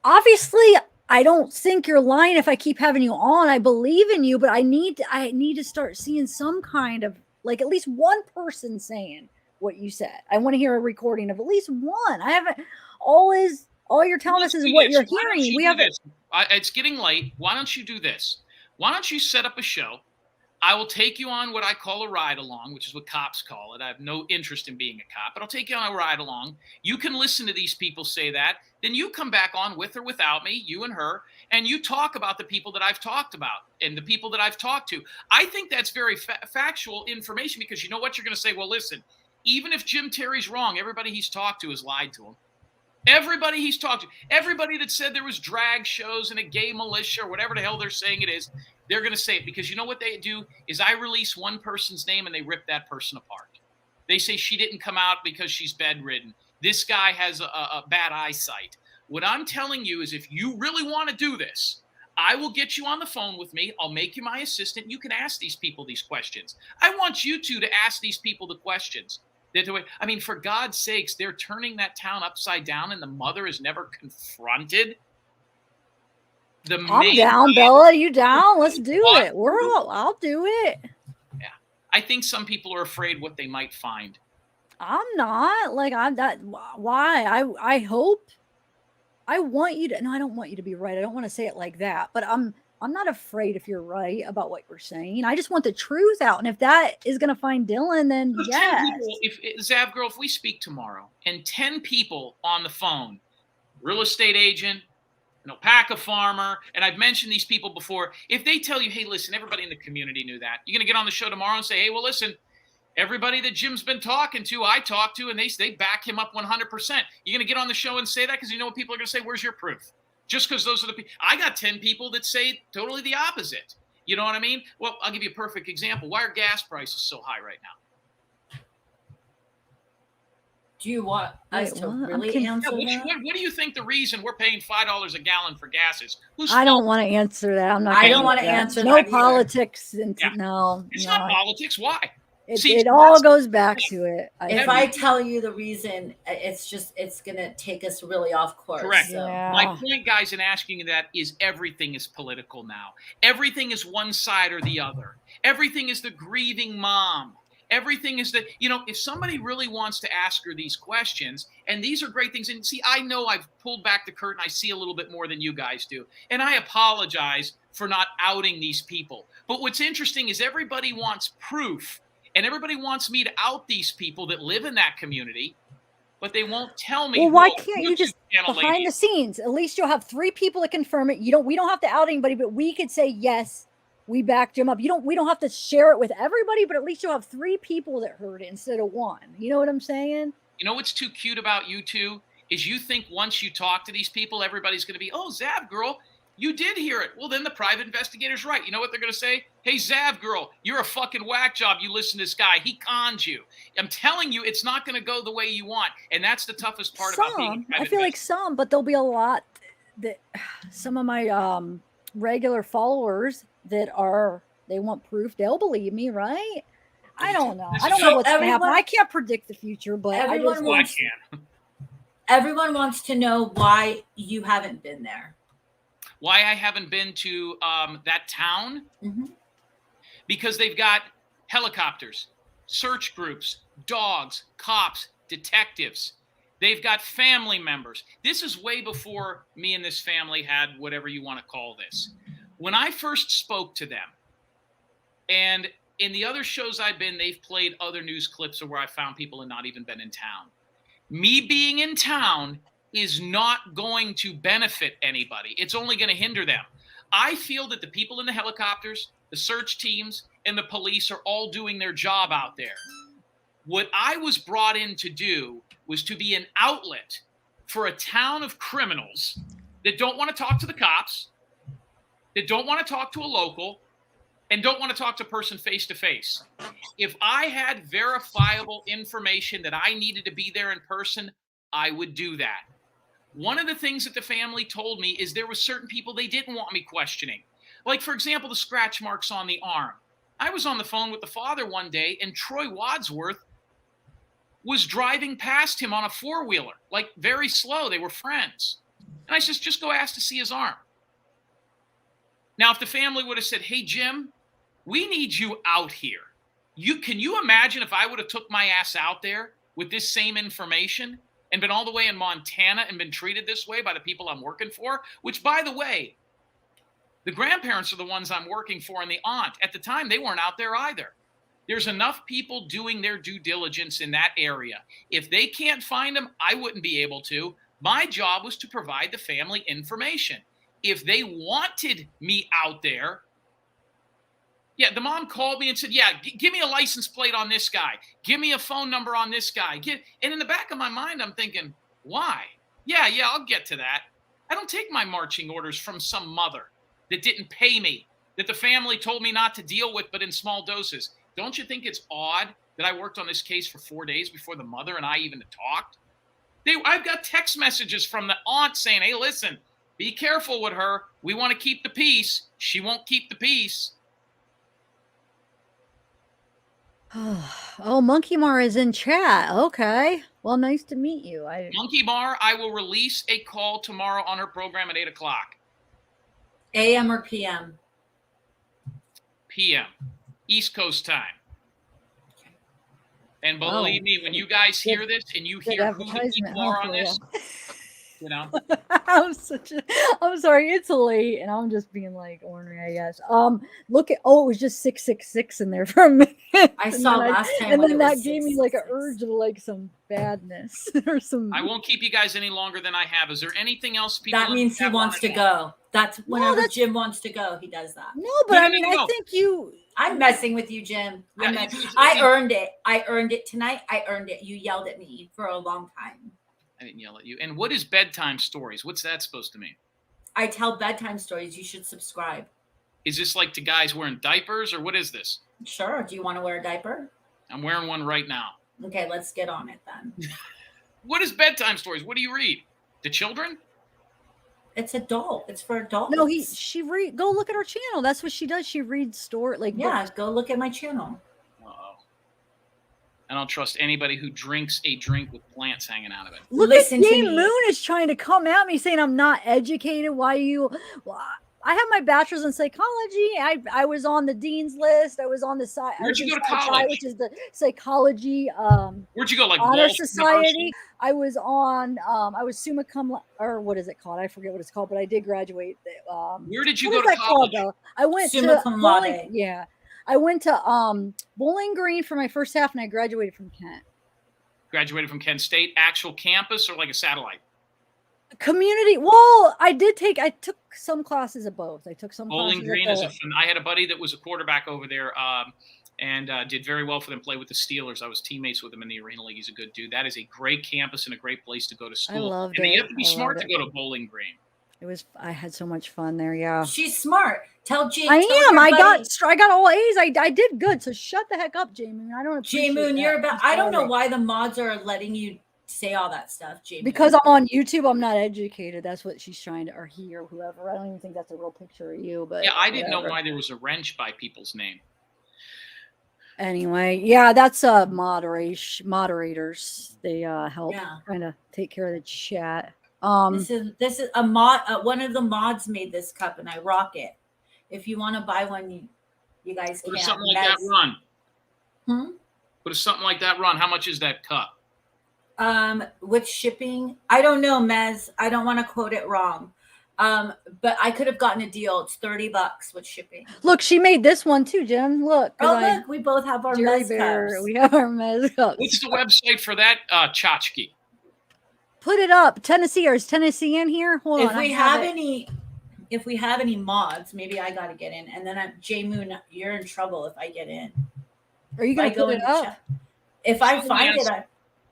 Speaker 1: Obviously, I don't think you're lying if I keep having you on. I believe in you, but I need to start seeing some kind of, like, at least one person saying what you said. I want to hear a recording of at least one. I haven't always. All you're telling us is what you're hearing. We have
Speaker 3: this. It's getting late. Why don't you do this? Why don't you set up a show? I will take you on what I call a ride along, which is what cops call it. I have no interest in being a cop, but I'll take you on a ride along. You can listen to these people say that. Then you come back on with or without me, you and her, and you talk about the people that I've talked about and the people that I've talked to. I think that's very factual information because you know what? You're going to say, well, listen, even if Jim Terry's wrong, everybody he's talked to has lied to him. Everybody he's talked to, everybody that said there was drag shows and a gay militia or whatever the hell they're saying it is, they're going to say it because you know what they do is I release one person's name and they rip that person apart. They say she didn't come out because she's bedridden. This guy has a bad eyesight. What I'm telling you is if you really want to do this, I will get you on the phone with me. I'll make you my assistant. You can ask these people these questions. I want you two to ask these people the questions. I mean, for God's sakes, they're turning that town upside down and the mother is never confronted.
Speaker 1: I'm down, Bella. You down? Let's do it. I'll do it.
Speaker 3: Yeah. I think some people are afraid what they might find.
Speaker 1: I'm not. Like, why? I hope I want you to. No, I don't want you to be right. I don't want to say it like that. But I'm not afraid if you're right about what you're saying. I just want the truth out. And if that is going to find Dylan, then
Speaker 3: Those 10
Speaker 1: yes.
Speaker 3: people, if Zavgirl, if we speak tomorrow and 10 people on the phone, real estate agent, an alpaca farmer, and I've mentioned these people before, if they tell you, hey, listen, everybody in the community knew that, you're going to get on the show tomorrow and say, hey, well, listen, everybody that Jim's been talking to, I talked to, and they back him up 100%. You're going to get on the show and say that because you know what people are going to say, where's your proof? Just because those are the people. I got 10 people that say totally the opposite. You know what I mean? Well, I'll give you a perfect example. Why are gas prices so high right now?
Speaker 2: Do you want us to really answer that?
Speaker 3: What do you think the reason we're paying $5 a gallon for gas is?
Speaker 1: I don't want to answer that. I'm not.
Speaker 2: I don't want to answer
Speaker 1: no
Speaker 2: that.
Speaker 1: politics. And
Speaker 3: Yeah.
Speaker 1: no,
Speaker 3: It's not politics. Why?
Speaker 1: It all goes back to it.
Speaker 2: If I tell you the reason, it's going to take us really off course.
Speaker 3: Correct.
Speaker 2: So.
Speaker 1: Yeah.
Speaker 3: My point, guys, in asking you that is everything is political now. Everything is one side or the other. Everything is the grieving mom. Everything is that, if somebody really wants to ask her these questions, and these are great things. And see, I know I've pulled back the curtain. I see a little bit more than you guys do. And I apologize for not outing these people. But what's interesting is everybody wants proof. And everybody wants me to out these people that live in that community, but they won't tell me.
Speaker 1: Well, why can't you just behind the scenes? At least you'll have 3 people that confirm it. We don't have to out anybody, but we could say yes, we backed him up. We don't have to share it with everybody, but at least you'll have 3 people that heard it instead of 1. You know what I'm saying?
Speaker 3: You know what's too cute about you two is you think once you talk to these people, everybody's going to be, oh, Zavgirl, you did hear it. Well, then the private investigator's right. You know what they're going to say? Hey, Zavgirl, you're a fucking whack job. You listen to this guy. He conned you. I'm telling you, it's not going to go the way you want. And that's the toughest part about being a private
Speaker 1: I feel like some, but there'll be a lot that some of my regular followers that they want proof. They'll believe me, right? I don't know. I don't know what's going to happen. I can't predict the future, but
Speaker 2: everyone wants to know why you haven't been there.
Speaker 3: Why I haven't been to that town?
Speaker 2: Mm-hmm.
Speaker 3: Because they've got helicopters, search groups, dogs, cops, detectives. They've got family members. This is way before me and this family had whatever you want to call this. When I first spoke to them, and in the other shows I've been, they've played other news clips of where I found people and not even been in town. Me being in town is not going to benefit anybody. It's only going to hinder them. I feel that the people in the helicopters, the search teams, and the police are all doing their job out there. What I was brought in to do was to be an outlet for a town of criminals that don't want to talk to the cops, that don't want to talk to a local, and don't want to talk to a person face to face. If I had verifiable information that I needed to be there in person, I would do that. One of the things that the family told me is there were certain people they didn't want me questioning. Like, for example, the scratch marks on the arm. I was on the phone with the father one day, and Troy Wadsworth was driving past him on a 4-wheeler, like very slow. They were friends. And I said, just go ask to see his arm. Now, if the family would have said, hey, Jim, we need you out here. Can you imagine if I would have took my ass out there with this same information and been all the way in Montana and been treated this way by the people I'm working for? Which, by the way, the grandparents are the ones I'm working for and the aunt. At the time, they weren't out there either. There's enough people doing their due diligence in that area. If they can't find them, I wouldn't be able to. My job was to provide the family information. If they wanted me out there, the mom called me and said, give me a license plate on this guy. Give me a phone number on this guy. And in the back of my mind, I'm thinking, why? Yeah, I'll get to that. I don't take my marching orders from some mother that didn't pay me, that the family told me not to deal with, but in small doses. Don't you think it's odd that I worked on this case for 4 days before the mother and I even talked? I've got text messages from the aunt saying, hey, listen, be careful with her. We want to keep the peace. She won't keep the peace.
Speaker 1: Oh, Monkey Mar is in chat. Okay. Well, nice to meet you.
Speaker 3: Monkey Mar, I will release a call tomorrow on her program at 8 o'clock.
Speaker 2: AM or PM?
Speaker 3: PM. East Coast time. And believe me, when you guys hear this and you hear who the people are on this, You know,
Speaker 1: I'm sorry, it's late and I'm just being like ornery, I guess. Look at, it was just 666 in there for a minute.
Speaker 2: I saw last time.
Speaker 1: And
Speaker 2: when
Speaker 1: then
Speaker 2: it was
Speaker 1: that gave me like an
Speaker 2: 666.
Speaker 1: urge of like some badness or some.
Speaker 3: I won't keep you guys any longer than I have. Is there anything else people?
Speaker 2: That means he wants to go. That's whenever Jim wants to go, he does that.
Speaker 1: No, but I mean, I think you.
Speaker 2: I'm messing with you, Jim.
Speaker 3: Yeah,
Speaker 2: I earned it. I earned it tonight. I earned it. You yelled at me for a long time.
Speaker 3: I didn't yell at you. And what is bedtime stories? What's that supposed to mean?
Speaker 2: I tell bedtime stories. You should subscribe.
Speaker 3: Is this like to guys wearing diapers, or what is this?
Speaker 2: Sure. Do you want to wear a diaper?
Speaker 3: I'm wearing one right now.
Speaker 2: Okay, let's get on it then.
Speaker 3: What is bedtime stories? What do you read? To children?
Speaker 2: It's adult. It's for adults.
Speaker 1: No, go look at her channel. That's what she does. She reads books.
Speaker 2: Go look at my channel.
Speaker 3: I don't trust anybody who drinks a drink with plants hanging out of it.
Speaker 1: Listen at Jay Moon is trying to come at me saying I'm not educated. I have my bachelor's in psychology. I was on the dean's list. I was on the side.
Speaker 3: Where'd you go to college?
Speaker 1: Which is the psychology.
Speaker 3: Where'd you go? Like
Speaker 1: honor society. I was on. I was summa cum or what is it called? I forget what it's called, but I did graduate.
Speaker 3: Where did you go to college?
Speaker 1: I went
Speaker 2: summa cum laude.
Speaker 1: Yeah. I went to Bowling Green for my first half, and I graduated from Kent.
Speaker 3: Graduated from Kent State, actual campus or like a satellite?
Speaker 1: Community. Well, I took some classes of both. I took some
Speaker 3: Bowling
Speaker 1: classes
Speaker 3: Green
Speaker 1: of
Speaker 3: is
Speaker 1: both.
Speaker 3: I had a buddy that was a quarterback over there and did very well for them, played with the Steelers. I was teammates with him in the Arena League. He's a good dude. That is a great campus and a great place to go to school.
Speaker 1: I loved
Speaker 3: and
Speaker 1: it.
Speaker 3: you have to be smart to go to Bowling Green.
Speaker 1: I had so much fun there. Yeah.
Speaker 2: She's smart. Tell Jay.
Speaker 1: I am. I got all A's. I did good. So shut the heck up, Jay Moon. I don't appreciate
Speaker 2: Jay Moon,
Speaker 1: that.
Speaker 2: you're about. I don't know why the mods are letting you say all that stuff, Jay Moon.
Speaker 1: Because I'm on YouTube, I'm not educated. That's what she's trying to, or he or whoever. I don't even think that's a real picture of you. But
Speaker 3: yeah, I didn't know why there was a wrench by people's name.
Speaker 1: Anyway, yeah, that's moderators. They help kind of take care of the chat.
Speaker 2: This is a mod. One of the mods made this cup, and I rock it. If you want to buy one, you guys can.
Speaker 3: What does something like that run?
Speaker 2: What
Speaker 3: does something like that run? How much is that cup?
Speaker 2: With shipping, I don't know, Mez. I don't want to quote it wrong. But I could have gotten a deal. It's $30 with shipping.
Speaker 1: Look, she made this one too, Jen. Look.
Speaker 2: Look, we both have our Mez cups.
Speaker 1: We have our Mez cups.
Speaker 3: What's the website for that tchotchke?
Speaker 1: Put it up. Tennessee, or is Tennessee in here? Hold on.
Speaker 2: If we have any mods, maybe I got to get in. And then Jay Moon, you're in trouble if I get in.
Speaker 1: Are you going to put it up?
Speaker 2: If I find it,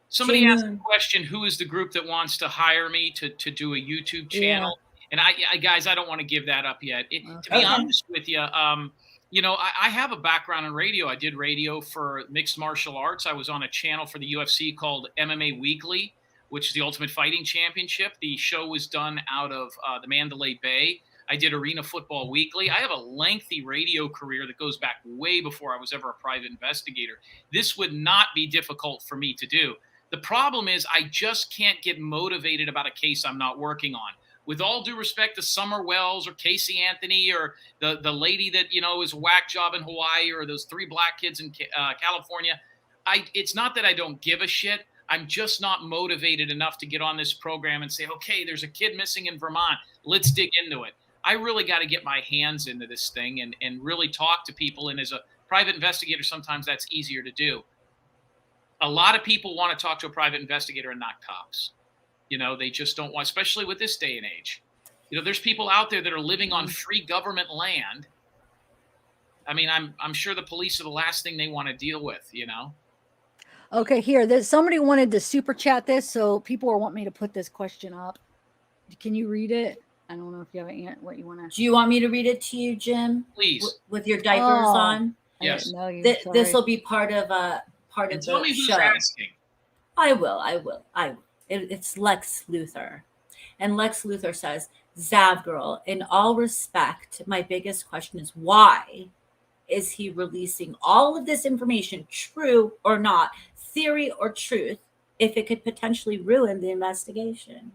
Speaker 3: somebody asked the question, who is the group that wants to hire me to do a YouTube channel? Yeah. And I guys, I don't want to give that up yet. To be honest with you, I have a background in radio. I did radio for mixed martial arts. I was on a channel for the UFC called MMA Weekly, which is the Ultimate Fighting Championship. The show was done out of the Mandalay Bay. I did Arena Football Weekly. I have a lengthy radio career that goes back way before I was ever a private investigator. This would not be difficult for me to do. The problem is I just can't get motivated about a case I'm not working on. With all due respect to Summer Wells or Casey Anthony or the lady that, is a whack job in Hawaii or those 3 black kids in California, it's not that I don't give a shit. I'm just not motivated enough to get on this program and say, okay, there's a kid missing in Vermont. Let's dig into it. I really got to get my hands into this thing and really talk to people. And as a private investigator, sometimes that's easier to do. A lot of people want to talk to a private investigator and not cops. They just don't want, especially with this day and age. There's people out there that are living on free government land. I mean, I'm sure the police are the last thing they want to deal with,
Speaker 1: Okay, here. Somebody wanted to super chat this, so people want me to put this question up. Can you read it? I don't know if you have what you want to.
Speaker 2: Do you want me to read it to you, Jim?
Speaker 3: Please.
Speaker 2: With your diapers on?
Speaker 3: Yes.
Speaker 2: This will be part of the
Speaker 3: tell me who's
Speaker 2: show.
Speaker 3: asking.
Speaker 2: I will. It's Lex Luthor. And Lex Luthor says, zavgirl, in all respect, my biggest question is why is he releasing all of this information, true or not, theory or truth, if it could potentially ruin the investigation?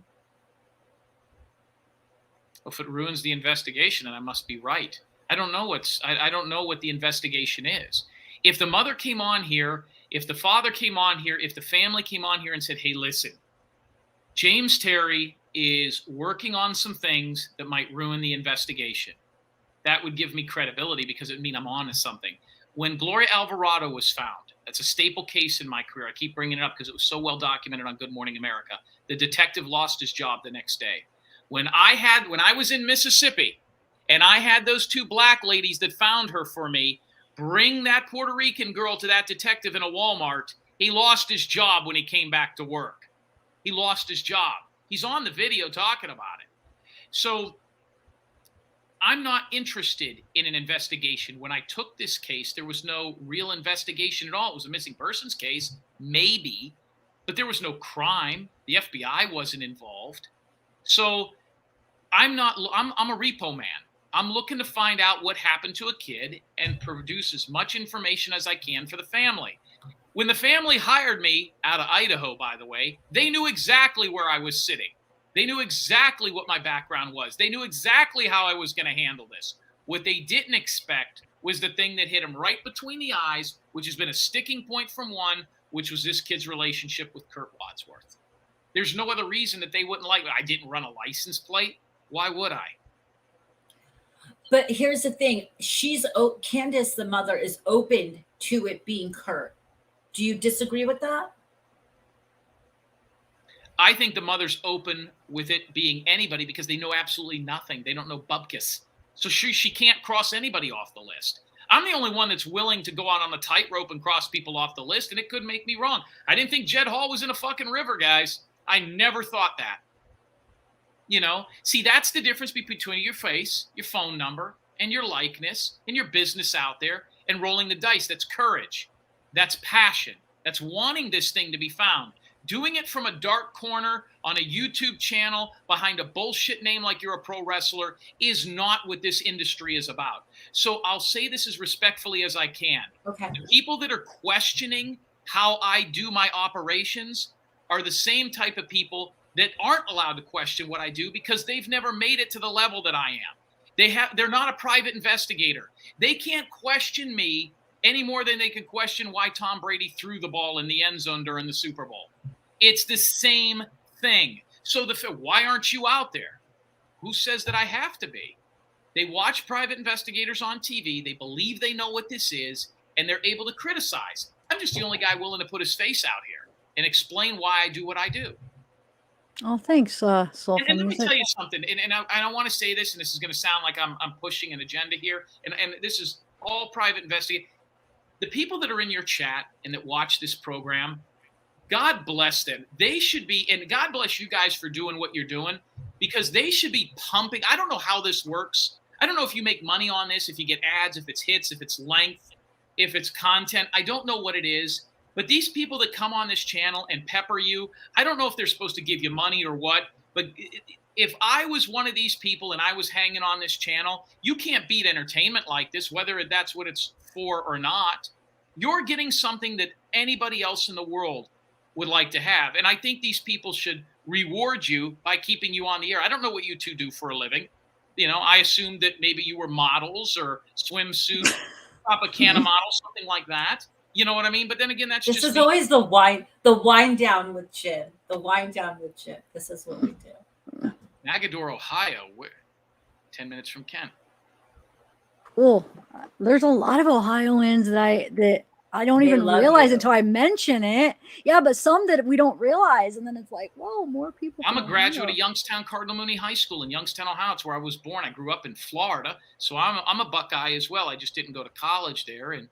Speaker 3: If it ruins the investigation, then I must be right. I don't know I don't know what the investigation is. If the mother came on here, if the father came on here, if the family came on here and said, hey, listen, James Terry is working on some things that might ruin the investigation. That would give me credibility because it would mean I'm on to something. When Gloria Alvarado was found, that's a staple case in my career. I keep bringing it up because it was so well documented on Good Morning America. The detective lost his job the next day. When I was in Mississippi and I had those two black ladies that found her for me bring that Puerto Rican girl to that detective in a Walmart, he lost his job when he came back to work. He lost his job. He's on the video talking about it. So I'm not interested in an investigation. When I took this case, there was no real investigation at all. It was a missing persons case, maybe, but there was no crime. The FBI wasn't involved. So I'm a repo man. I'm looking to find out what happened to a kid and produce as much information as I can for the family. When the family hired me out of Idaho, by the way, they knew exactly where I was sitting. They knew exactly what my background was. They knew exactly how I was going to handle this. What they didn't expect was the thing that hit them right between the eyes, which has been a sticking point from one, which was this kid's relationship with Kurt Wadsworth. There's no other reason that they wouldn't like it. I didn't run a license plate. Why would I?
Speaker 2: But here's the thing. Candace, the mother, is open to it being Kurt. Do you disagree with that?
Speaker 3: I think the mother's open with it being anybody because they know absolutely nothing. They don't know bupkis. So she can't cross anybody off the list. I'm the only one that's willing to go out on a tightrope and cross people off the list, and it could make me wrong. I didn't think Jed Hall was in a fucking river, guys. I never thought that. You know? See, that's the difference between your face, your phone number, and your likeness, and your business out there, and rolling the dice. That's courage. That's passion. That's wanting this thing to be found. Doing it from a dark corner on a YouTube channel behind a bullshit name like you're a pro wrestler is not what this industry is about. So I'll say this as respectfully as I can.
Speaker 2: Okay.
Speaker 3: The people that are questioning how I do my operations are the same type of people that aren't allowed to question what I do because they've never made it to the level that I am. They're not a private investigator. They can't question me any more than they can question why Tom Brady threw the ball in the end zone during the Super Bowl. It's the same thing. So why aren't you out there? Who says that I have to be? They watch private investigators on TV. They believe they know what this is, and they're able to criticize. I'm just the only guy willing to put his face out here and explain why I do what I do.
Speaker 1: Oh, thanks,
Speaker 3: And let me tell you something, and I don't want to say this, and this is going to sound like I'm pushing an agenda here, and this is all private investigators. The people that are in your chat and that watch this program, God bless them. They should be, and God bless you guys for doing what you're doing, because they should be pumping. I don't know how this works. I don't know if you make money on this, if you get ads, if it's hits, if it's length, if it's content. I don't know what it is. But these people that come on this channel and pepper you, I don't know if they're supposed to give you money or what, but if I was one of these people and I was hanging on this channel, you can't beat entertainment like this, whether that's what it's for or not. You're getting something that anybody else in the world would like to have. And I think these people should reward you by keeping you on the air. I don't know what you two do for a living. You know, I assumed that maybe you were models or swimsuit, Tropicana models, something like that. You know what I mean? But then again, that's
Speaker 2: this
Speaker 3: just
Speaker 2: is always the wind down with Chip. The wind down with Chip. This is what we do.
Speaker 3: Nagador, Ohio. 10 minutes from Kent.
Speaker 1: Well, there's a lot of Ohioans that I don't
Speaker 2: They
Speaker 1: even
Speaker 2: love
Speaker 1: realize
Speaker 2: you.
Speaker 1: until I mention it. Yeah, but some that we don't realize, and then it's like, whoa, more people.
Speaker 3: I'm a
Speaker 1: from
Speaker 3: graduate
Speaker 1: Ohio.
Speaker 3: of Youngstown Cardinal Mooney High School in Youngstown, Ohio. It's where I was born. I grew up in Florida, so I'm a Buckeye as well. I just didn't go to college there, and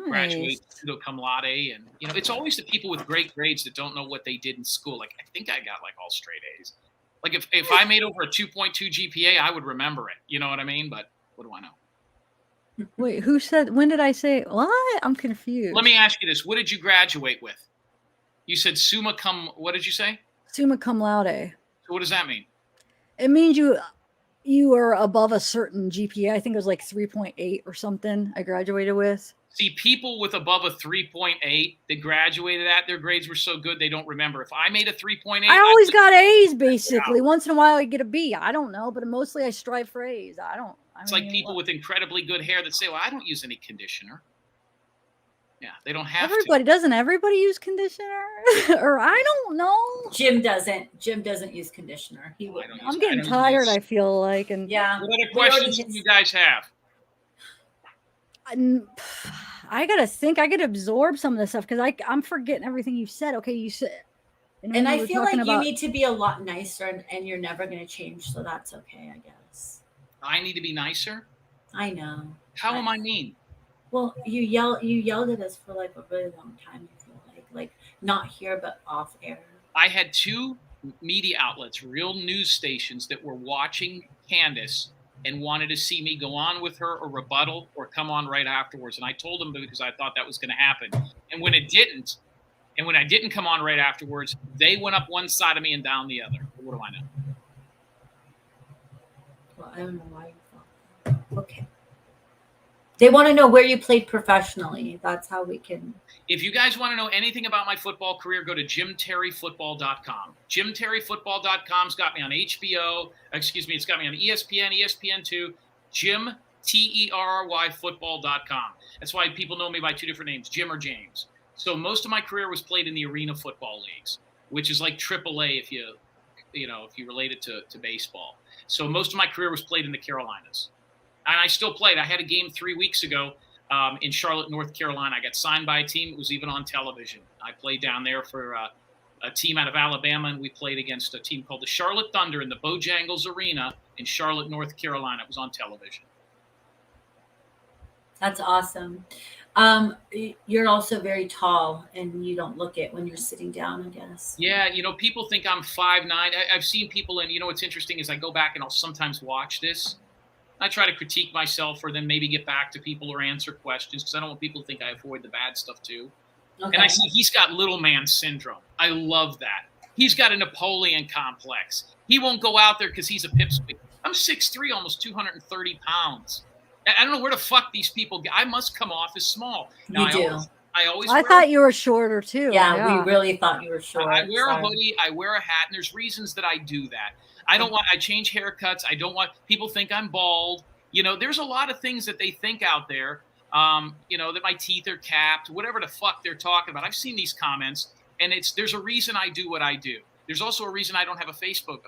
Speaker 3: graduate pseudo cum laude, and it's always the people with great grades that don't know what they did in school. Like, I think I got like all straight A's. Like if I made over a 2.2 GPA, I would remember it. You know what I mean? But what do I know?
Speaker 1: Wait, who said? When did I say what? I'm confused.
Speaker 3: Let me ask you this: what did you graduate with? You said summa cum. What did you say?
Speaker 1: Summa cum laude.
Speaker 3: So what does that mean?
Speaker 1: It means you are above a certain GPA. I think it was like 3.8 or something. I graduated with.
Speaker 3: See, people with above a 3.8 that graduated at, their grades were so good they don't remember. If I made a 3.8,
Speaker 1: I always got A's basically. Once in a while I get a B. I don't know, but mostly I strive for A's. It's like people with incredibly good hair that say, "Well, I don't use any conditioner."
Speaker 3: Yeah, they don't have
Speaker 1: Doesn't everybody use conditioner? Or I don't know.
Speaker 2: Jim doesn't use conditioner. He would.
Speaker 1: I'm getting tired, I feel like. And
Speaker 2: yeah.
Speaker 3: What other questions do you guys have?
Speaker 1: I gotta think. I gotta absorb some of this stuff because I'm forgetting everything you said. Okay, you said.
Speaker 2: And I feel like you need to be a lot nicer, and you're never going to change, so that's okay, I guess.
Speaker 3: I need to be nicer?
Speaker 2: I know.
Speaker 3: How am I mean?
Speaker 2: Well, you yelled at us for like a really long time, I feel like not here but off air.
Speaker 3: I had 2 media outlets, real news stations, that were watching Candace and wanted to see me go on with her or rebuttal or come on right afterwards. And I told them because I thought that was going to happen. And when it didn't, and when I didn't come on right afterwards, they went up one side of me and down the other. What do I know?
Speaker 2: Well, I don't know why you thought that. Okay. They want to know where you played professionally. That's how we can.
Speaker 3: If you guys want to know anything about my football career, go to jimterryfootball.com. Jimterryfootball.com's got me on HBO. Excuse me, it's got me on ESPN, ESPN2, jimterryfootball.com. That's why people know me by 2 different names, Jim or James. So most of my career was played in the arena football leagues, which is like AAA if you relate it to baseball. So most of my career was played in the Carolinas. And I still played. I had a game 3 weeks ago in Charlotte, North Carolina. I got signed by a team. It was even on television. I played down there for a team out of Alabama, and we played against a team called the Charlotte Thunder in the Bojangles Arena in Charlotte, North Carolina. It was on television.
Speaker 2: That's awesome. You're also very tall, and you don't look it when you're sitting down, I guess.
Speaker 3: Yeah, people think I'm 5'9". I've seen people, and what's interesting is I go back and I'll sometimes watch this. I try to critique myself or then maybe get back to people or answer questions because I don't want people to think I avoid the bad stuff too. Okay. And I see he's got little man syndrome. I love that. He's got a Napoleon complex. He won't go out there because he's a pipsqueak. I'm 6'3", almost 230 pounds. I don't know where the fuck these people get. I must come off as small. Now,
Speaker 2: you do.
Speaker 1: I thought you were shorter too.
Speaker 2: Yeah, we really thought you were short.
Speaker 3: I wear a hoodie. I wear a hat, and there's reasons that I do that. I change haircuts. I don't want people think I'm bald. There's a lot of things that they think out there. That my teeth are capped, whatever the fuck they're talking about. I've seen these comments, and there's a reason I do what I do. There's also a reason I don't have a Facebook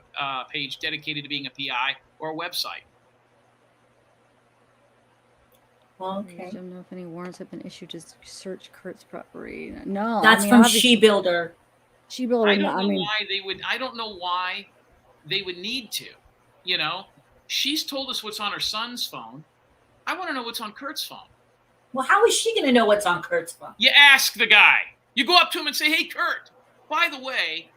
Speaker 3: page dedicated to being a PI or a website.
Speaker 2: Well, okay.
Speaker 1: I don't know if any warrants have been issued to search Kurt's property. No,
Speaker 2: that's from She Builder.
Speaker 1: She Builder.
Speaker 3: I don't know why they would. I don't know why they would need to. She's told us what's on her son's phone. I want to know what's on Kurt's phone.
Speaker 2: Well, how is she going to know what's on Kurt's phone?
Speaker 3: You ask the guy. You go up to him and say, "Hey, Kurt, by the way,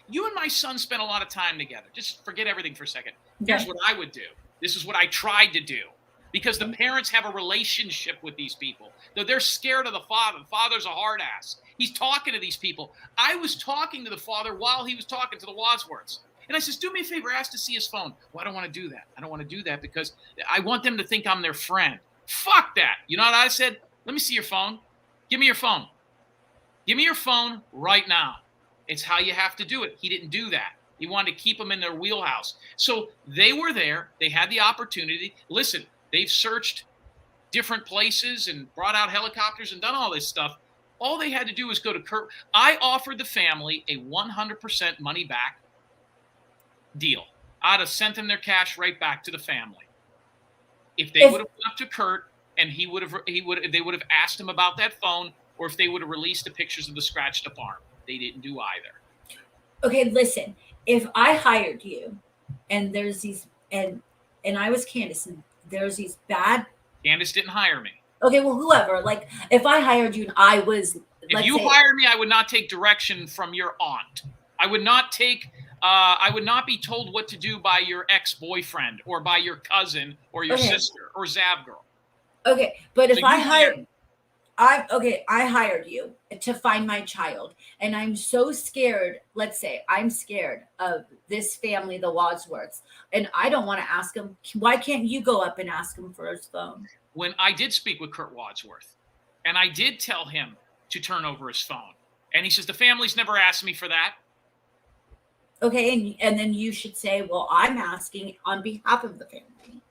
Speaker 3: you and my son spent a lot of time together. Just forget everything for a second. Here's what I would do. This is what I tried to do." Because the parents have a relationship with these people. They're scared of the father. The father's a hard ass. He's talking to these people. I was talking to the father while he was talking to the Wadsworths. And I says, do me a favor, ask to see his phone. Well, I don't want to do that. I don't want to do that because I want them to think I'm their friend. Fuck that. You know what I said? Let me see your phone. Give me your phone. Give me your phone right now. It's how you have to do it. He didn't do that. He wanted to keep them in their wheelhouse. So they were there. They had the opportunity. Listen, they've searched different places and brought out helicopters and done all this stuff. All they had to do was go to Kurt. I offered the family a 100% money back deal. I'd have sent them their cash right back to the family. If they would have went up to Kurt and they would have asked him about that phone, or if they would have released the pictures of the scratched up arm. They didn't do either.
Speaker 2: Okay, listen. If I hired you and there's these and I was Candace and there's these bad.
Speaker 3: Candace didn't hire me.
Speaker 2: Okay, well, whoever. Like, if I hired you and I was.
Speaker 3: If you hired me, I would not take direction from your aunt. I would not take. I would not be told what to do by your ex-boyfriend or by your cousin or your sister or zavgirl.
Speaker 2: Okay, but if I hired. I hired you to find my child, and I'm so scared. Let's say I'm scared of this family, the Wadsworths, and I don't want to ask him. Why can't you go up and ask him for his phone?
Speaker 3: When I did speak with Kurt Wadsworth, and I did tell him to turn over his phone, and he says the family's never asked me for that.
Speaker 2: Okay, and then you should say, well, I'm asking on behalf of the family.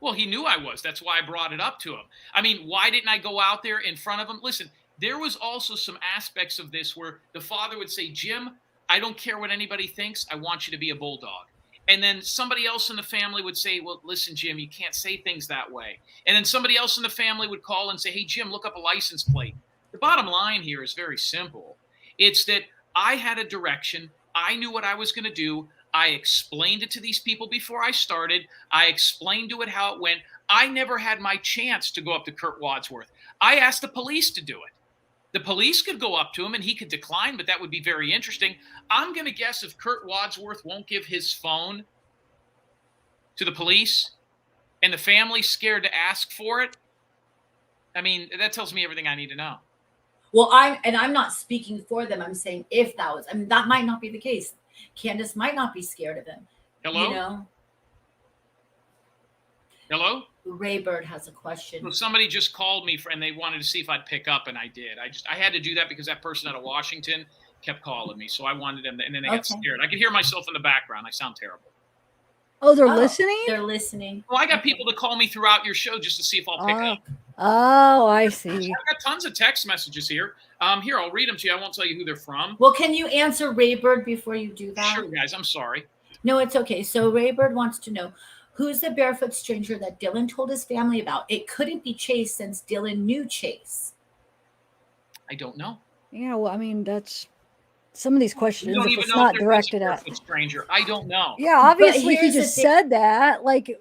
Speaker 3: Well, he knew I was. That's why I brought it up to him. I mean, why didn't I go out there in front of him? Listen, there was also some aspects of this where the father would say, Jim, I don't care what anybody thinks. I want you to be a bulldog. And then somebody else in the family would say, well, listen, Jim, you can't say things that way. And then somebody else in the family would call and say, hey, Jim, look up a license plate. The bottom line here is very simple. It's that I had a direction. I knew what I was going to do. I explained it to these people before I started. I explained to it how it went. I never had my chance to go up to Kurt Wadsworth. I asked the police to do it. The police could go up to him and he could decline, but that would be very interesting. I'm going to guess if Kurt Wadsworth won't give his phone to the police and the family's scared to ask for it, I mean, that tells me everything I need to know.
Speaker 2: Well, I'm not speaking for them. I'm saying if that was, I mean, that might not be the case. Candace might not be scared of him.
Speaker 3: Hello?
Speaker 2: You know?
Speaker 3: Hello?
Speaker 2: Raybird has a question.
Speaker 3: Well, somebody just called me and they wanted to see if I'd pick up, and I did. I had to do that because that person out of Washington kept calling me, so I wanted them to, and then they got scared. I could hear myself in the background. I sound terrible.
Speaker 1: Oh, they're listening?
Speaker 2: They're listening.
Speaker 3: Well, I got people to call me throughout your show just to see if I'll pick up.
Speaker 1: Oh, I see.
Speaker 3: I've got tons of text messages here. Here, I'll read them to you. I won't tell you who they're from.
Speaker 2: Well, can you answer Raybird before you do that?
Speaker 3: Sure, guys. I'm sorry.
Speaker 2: No, it's okay. So Raybird wants to know, who's the barefoot stranger that Dylan told his family about? It couldn't be Chase since Dylan knew Chase.
Speaker 3: I don't know.
Speaker 1: Yeah, well, I mean, that's some of these questions.
Speaker 3: Don't
Speaker 1: If
Speaker 3: even
Speaker 1: it's
Speaker 3: know
Speaker 1: not
Speaker 3: if there
Speaker 1: directed
Speaker 3: is a
Speaker 1: at
Speaker 3: barefoot stranger. I don't know.
Speaker 1: Yeah, obviously he
Speaker 2: here's the
Speaker 1: just
Speaker 2: thing.
Speaker 1: said that. Like,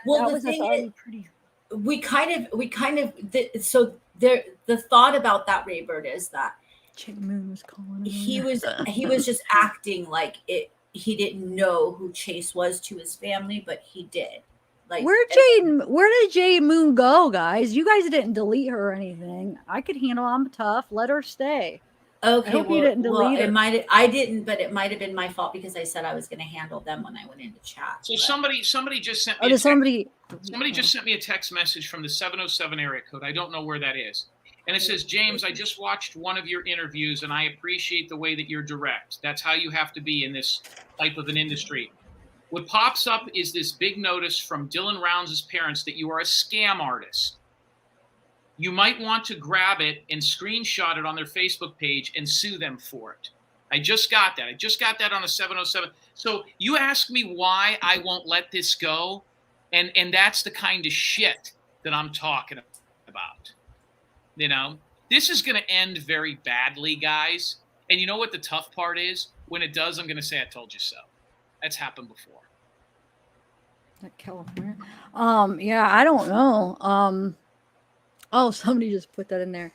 Speaker 2: Well,
Speaker 1: that
Speaker 2: the
Speaker 1: was
Speaker 2: thing
Speaker 1: already
Speaker 2: is,
Speaker 1: pretty.
Speaker 2: we kind of so there. The thought about that, Raybird, is that
Speaker 1: Chick Moon was calling him.
Speaker 2: he was just acting like it. He didn't know who Chase was to his family, but he did. Like,
Speaker 1: Where did Jade Moon go, guys? You guys didn't delete her or anything. I could handle. I'm tough. Let her stay.
Speaker 2: Okay,
Speaker 1: I hope you didn't delete her.
Speaker 2: I didn't, but it might have been my fault because I said I was going to handle them when I went into chat.
Speaker 3: So
Speaker 2: but.
Speaker 3: somebody just sent me.
Speaker 1: Oh, did somebody
Speaker 3: just sent me a text message from the 707 area code. I don't know where that is. And it says, James, I just watched one of your interviews and I appreciate the way that you're direct. That's how you have to be in this type of an industry. What pops up is this big notice from Dylan Rounds' parents that you are a scam artist. You might want to grab it and screenshot it on their Facebook page and sue them for it. I just got that. I just got that on a 707. So you ask me why I won't let this go, and that's the kind of shit that I'm talking about. You know, this is going to end very badly, guys. And you know what the tough part is? When it does, I'm going to say I told you so. That's happened before.
Speaker 1: California. Yeah, I don't know. Oh, somebody just put that in there.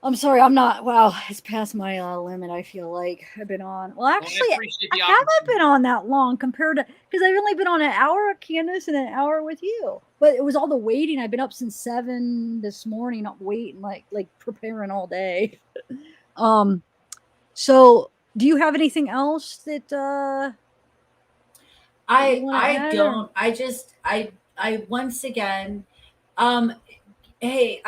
Speaker 1: I'm sorry, I'm not. Wow, it's past my limit. I feel like I've been on. Well, actually, I haven't been on that long compared to because I've only been on an hour with Candace and an hour with you. But it was all the waiting. I've been up since 7 this morning, not waiting, like preparing all day. So do you have anything else that?
Speaker 2: I don't. I once again, hey,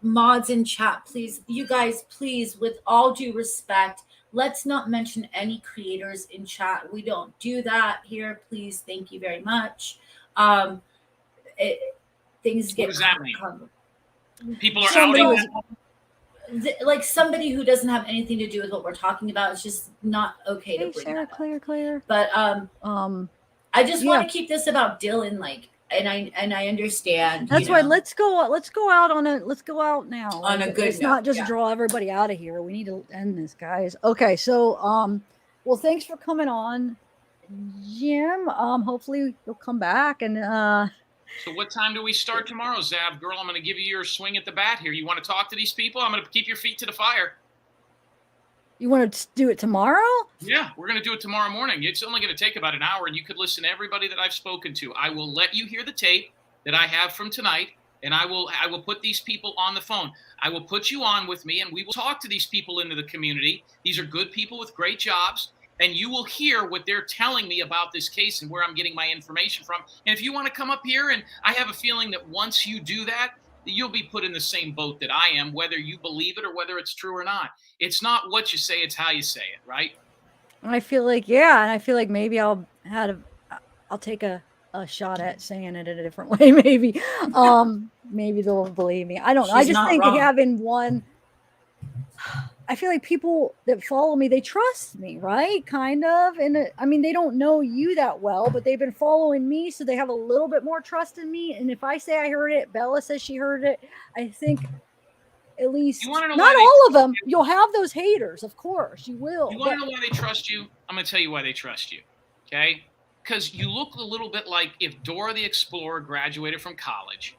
Speaker 2: mods in chat, please, you guys, please, with all due respect, let's not mention any creators in chat. We don't do that here. Please, thank you very much. Things get.
Speaker 3: What does that mean? People are
Speaker 2: like somebody who doesn't have anything to do with what we're talking about. It's just not okay to bring
Speaker 1: Sarah,
Speaker 2: that up.
Speaker 1: Claire.
Speaker 2: But I just want to keep this about Dylan, like, and I understand.
Speaker 1: That's why let's go out now
Speaker 2: on a good.
Speaker 1: Let's not just draw everybody out of here. We need to end this, guys. Okay, so well, thanks for coming on, Jim. Hopefully you'll come back and.
Speaker 3: So what time do we start tomorrow, Zavgirl? I'm going to give you your swing at the bat here. You want to talk to these people? I'm going to keep your feet to the fire.
Speaker 1: You want to do it tomorrow?
Speaker 3: Yeah, we're going to do it tomorrow morning. It's only going to take about an hour, and you could listen to everybody that I've spoken to. I will let you hear the tape that I have from tonight, and I will put these people on the phone. I will put you on with me, and we will talk to these people into the community. These are good people with great jobs. And you will hear what they're telling me about this case and where I'm getting my information from. And if you want to come up here, and I have a feeling that once you do that, you'll be put in the same boat that I am, whether you believe it or whether it's true or not. It's not what you say, it's how you say it, right?
Speaker 1: I feel like, and I feel like maybe I'll take a a shot at saying it in a different way. Maybe, maybe they'll believe me. I don't know. I
Speaker 2: She's
Speaker 1: just
Speaker 2: not
Speaker 1: think
Speaker 2: wrong.
Speaker 1: having one. I feel like people that follow me, they trust me, right? Kind of. And I mean, they don't know you that well, but they've been following me, so they have a little bit more trust in me. And if I say I heard it, Bella says she heard it, I think at least
Speaker 3: You want to know
Speaker 1: not
Speaker 3: why
Speaker 1: all of them. You'll have those haters, of course, you will.
Speaker 3: You want to know why they trust you? I'm going to tell you why they trust you. Okay? Because you look a little bit like if Dora the Explorer graduated from college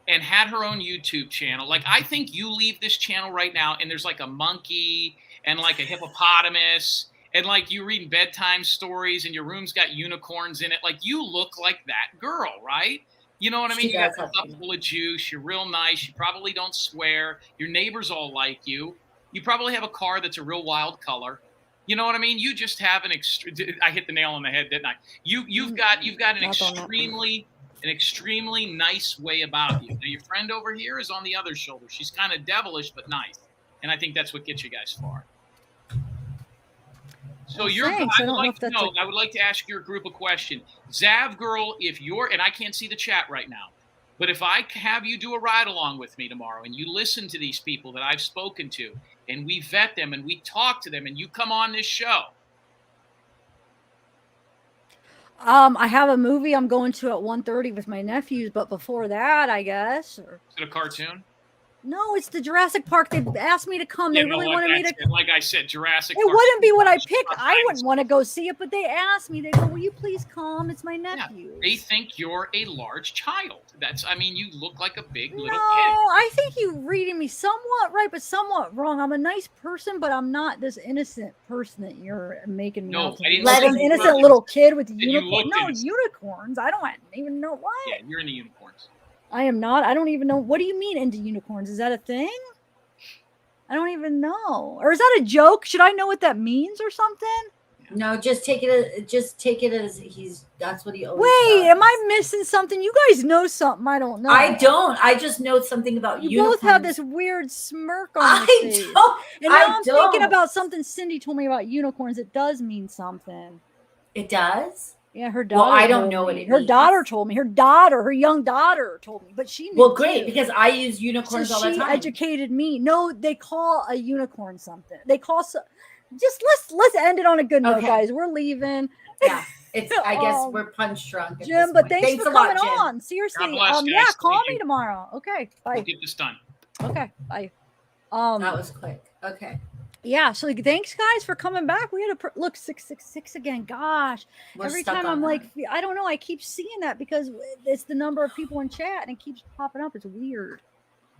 Speaker 3: and had her own YouTube channel. Like, I think you leave this channel right now and there's like a monkey and like a hippopotamus and like you reading bedtime stories and your room's got unicorns in it. Like, you look like that girl, right? You know what I mean?
Speaker 2: She
Speaker 3: You got
Speaker 2: does
Speaker 3: the
Speaker 2: have
Speaker 3: cup full of juice. You're real nice. You probably don't swear. Your neighbors all like you. You probably have a car that's a real wild color. You know what I mean? You just have an I hit the nail on the head, didn't I? You've got an extremely nice way about you. Now, your friend over here is on the other shoulder. She's kind of devilish but nice, and I think that's what gets you guys far. So I would like to ask your group a question. Zavgirl, if you're, and I can't see the chat right now, but if I have you do a ride along with me tomorrow and you listen to these people that I've spoken to and we vet them and we talk to them and you come on this show.
Speaker 1: I have a movie I'm going to at 1:30 with my nephews, but before that, I guess. Or...
Speaker 3: Is it a cartoon?
Speaker 1: No, it's the Jurassic Park. They asked me to come. They really wanted me to.
Speaker 3: Like I said, Jurassic
Speaker 1: Park. It wouldn't be what I picked. I wouldn't want to go see it, but they asked me. They go, "Will you please come? It's my nephew."
Speaker 3: Yeah, they think you're a large child. You look like a big little kid.
Speaker 1: I think you reading me somewhat right, but somewhat wrong. I'm a nice person, but I'm not this innocent person that you're making me out to be. Like an innocent little kid with unicorns. No, unicorns. I don't even know what.
Speaker 3: Yeah, you're into unicorns.
Speaker 1: I am not. I don't even know. What do you mean into unicorns? Is that a thing? I don't even know. Or is that a joke? Should I know what that means or something?
Speaker 2: No, just take it as that's what he always
Speaker 1: Wait,
Speaker 2: does.
Speaker 1: am I missing something? You guys know something I don't know.
Speaker 2: I don't. I just know something about unicorns.
Speaker 1: You both have this weird smirk on your face. And now I'm thinking about something Cindy told me about unicorns. It does mean something.
Speaker 2: It does?
Speaker 1: Yeah, her daughter.
Speaker 2: Well, I don't know what it means.
Speaker 1: Her daughter told me. Her young daughter told me. But she knew.
Speaker 2: Well, great, because I use unicorns all the time.
Speaker 1: She educated me. No, they call a unicorn something. They call just let's end it on a good note, guys. We're leaving.
Speaker 2: Yeah, it's. I guess we're punch drunk.
Speaker 1: Jim, but thanks for coming on. Seriously, yeah, call me tomorrow. Okay, bye.
Speaker 3: We'll get this done.
Speaker 1: Okay, bye.
Speaker 2: That was quick. Okay.
Speaker 1: Yeah, so thanks guys for coming back. We had look 666 again. Gosh, every time I'm like, I don't know. I keep seeing that because it's the number of people in chat and it keeps popping up. It's weird.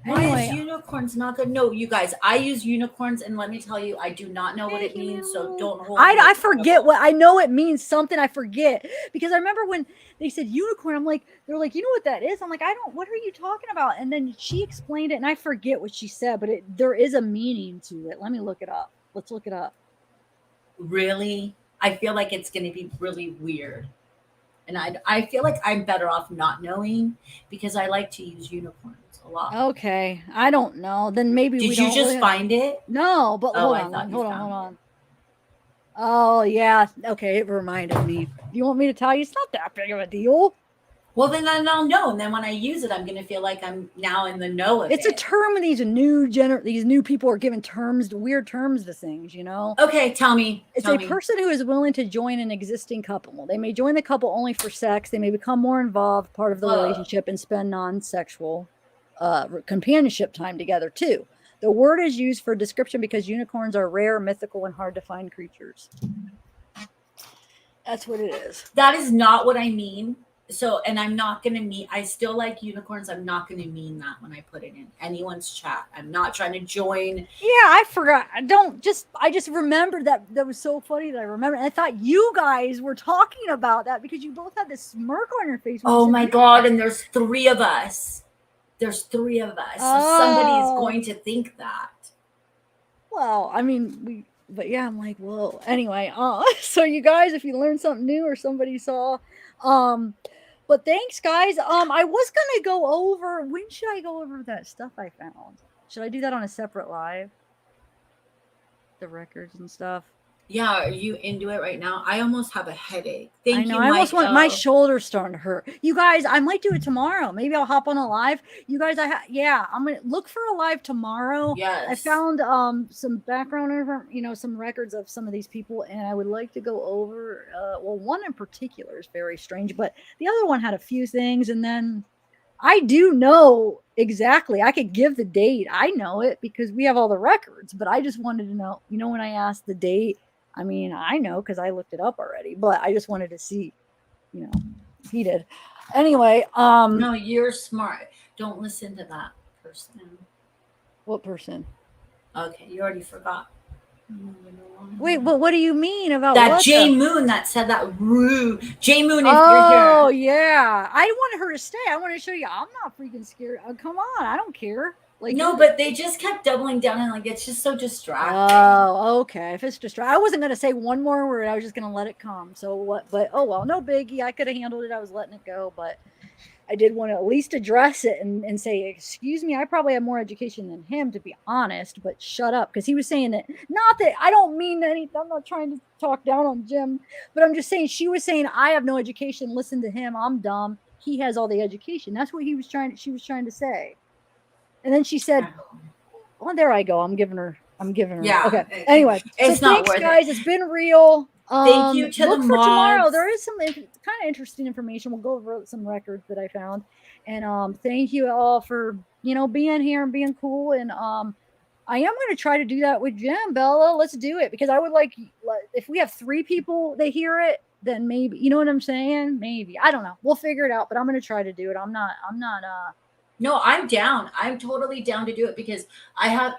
Speaker 2: Why is unicorns not good? No, you guys, I use unicorns, and let me tell you, I do not know what it means, so don't hold me.
Speaker 1: I forget what I know. It means something. I forget because I remember when they said unicorn. I'm like, they're like, you know what that is? I'm like, I don't. What are you talking about? And then she explained it, and I forget what she said, but there is a meaning to it. Let me look it up. Let's look it up.
Speaker 2: Really, I feel like it's going to be really weird, and I feel like I'm better off not knowing because I like to use unicorns a lot.
Speaker 1: Okay, I don't know. Then maybe
Speaker 2: did you just find it?
Speaker 1: No, but hold on. Oh yeah, okay. It reminded me. You want me to tell you? It's not that big of a deal.
Speaker 2: Well, then I'll know, and then when I use it, I'm going to feel like I'm now in the know of it.
Speaker 1: It's a term, and these new people are giving weird terms to things. You know.
Speaker 2: Okay, tell me.
Speaker 1: It's a person who is willing to join an existing couple. They may join the couple only for sex. They may become more involved, part of the relationship, and spend non-sexual companionship time together too. The word is used for description because unicorns are rare, mythical, and hard to find creatures. That's what it is.
Speaker 2: That is not what I mean. So, and I'm not going to mean, I still like unicorns. I'm not going to mean that when I put it in anyone's chat. I'm not trying to join.
Speaker 1: Yeah, I forgot. I just remembered that was so funny that I remember. And I thought you guys were talking about that because you both had this smirk on your face.
Speaker 2: Oh my God. And there's 3 of us. There's 3 of us. So somebody is going to think that.
Speaker 1: Well, I mean, but yeah, I'm like, whoa. Anyway, so you guys, if you learned something new or somebody saw, but thanks guys. I was gonna go over, when should I go over that stuff I found? Should I do that on a separate live? The records and stuff.
Speaker 2: Yeah, are you into it right now? I almost have a headache.
Speaker 1: I
Speaker 2: Thank
Speaker 1: know.
Speaker 2: you,
Speaker 1: I almost
Speaker 2: Mike
Speaker 1: want my
Speaker 2: L.
Speaker 1: shoulder's starting to hurt. You guys, I might do it tomorrow. Maybe I'll hop on a live. You guys, yeah, I'm gonna look for a live tomorrow. I
Speaker 2: Yes.
Speaker 1: found some background some records of some of these people, and I would like to go over. Well, one in particular is very strange, but the other one had a few things, and then I do know exactly. I could give the date. I know it because we have all the records, but I just wanted to know. When I asked the date, I mean, I know because I looked it up already, but I just wanted to see, if he did. Anyway,
Speaker 2: No, you're smart. Don't listen to that person.
Speaker 1: what person?
Speaker 2: Okay, you already forgot.
Speaker 1: Wait, but what do you mean about
Speaker 2: That
Speaker 1: what?
Speaker 2: J Moon that said that rude. J Moon, if
Speaker 1: Oh
Speaker 2: you're here.
Speaker 1: yeah, I wanted her to stay. I wanted to show you. I'm not freaking scared. Come on, I don't care. Like
Speaker 2: No, but they just kept doubling down and like it's just so distracting.
Speaker 1: Oh, okay. If it's I wasn't gonna say one more word. I was just gonna let it come. So what? But oh well, no biggie. I could have handled it. I was letting it go, but I did want to at least address it and say, excuse me, I probably have more education than him, to be honest, but shut up. Because he was saying that, not that I don't mean anything, I'm not trying to talk down on Jim, but I'm just saying, she was saying, I have no education, listen to him, I'm dumb, he has all the education. That's what she was trying to say. And then she said, well, there I go, I'm giving her.
Speaker 2: Yeah.
Speaker 1: Okay. Anyway,
Speaker 2: it's
Speaker 1: so
Speaker 2: not
Speaker 1: thanks,
Speaker 2: worth
Speaker 1: guys.
Speaker 2: it.
Speaker 1: It's been real.
Speaker 2: Thank you to
Speaker 1: look
Speaker 2: the
Speaker 1: for tomorrow.
Speaker 2: mods.
Speaker 1: There is some kind of interesting information. We'll go over some records that I found, and thank you all for being here and being cool. And I am going to try to do that with Jim, Bella. Let's do it because I would like if we have 3 people that hear it, then maybe you know what I'm saying. Maybe I don't know. We'll figure it out. But I'm going to try to do it. I'm not.
Speaker 2: No, I'm down. I'm totally down to do it because I have,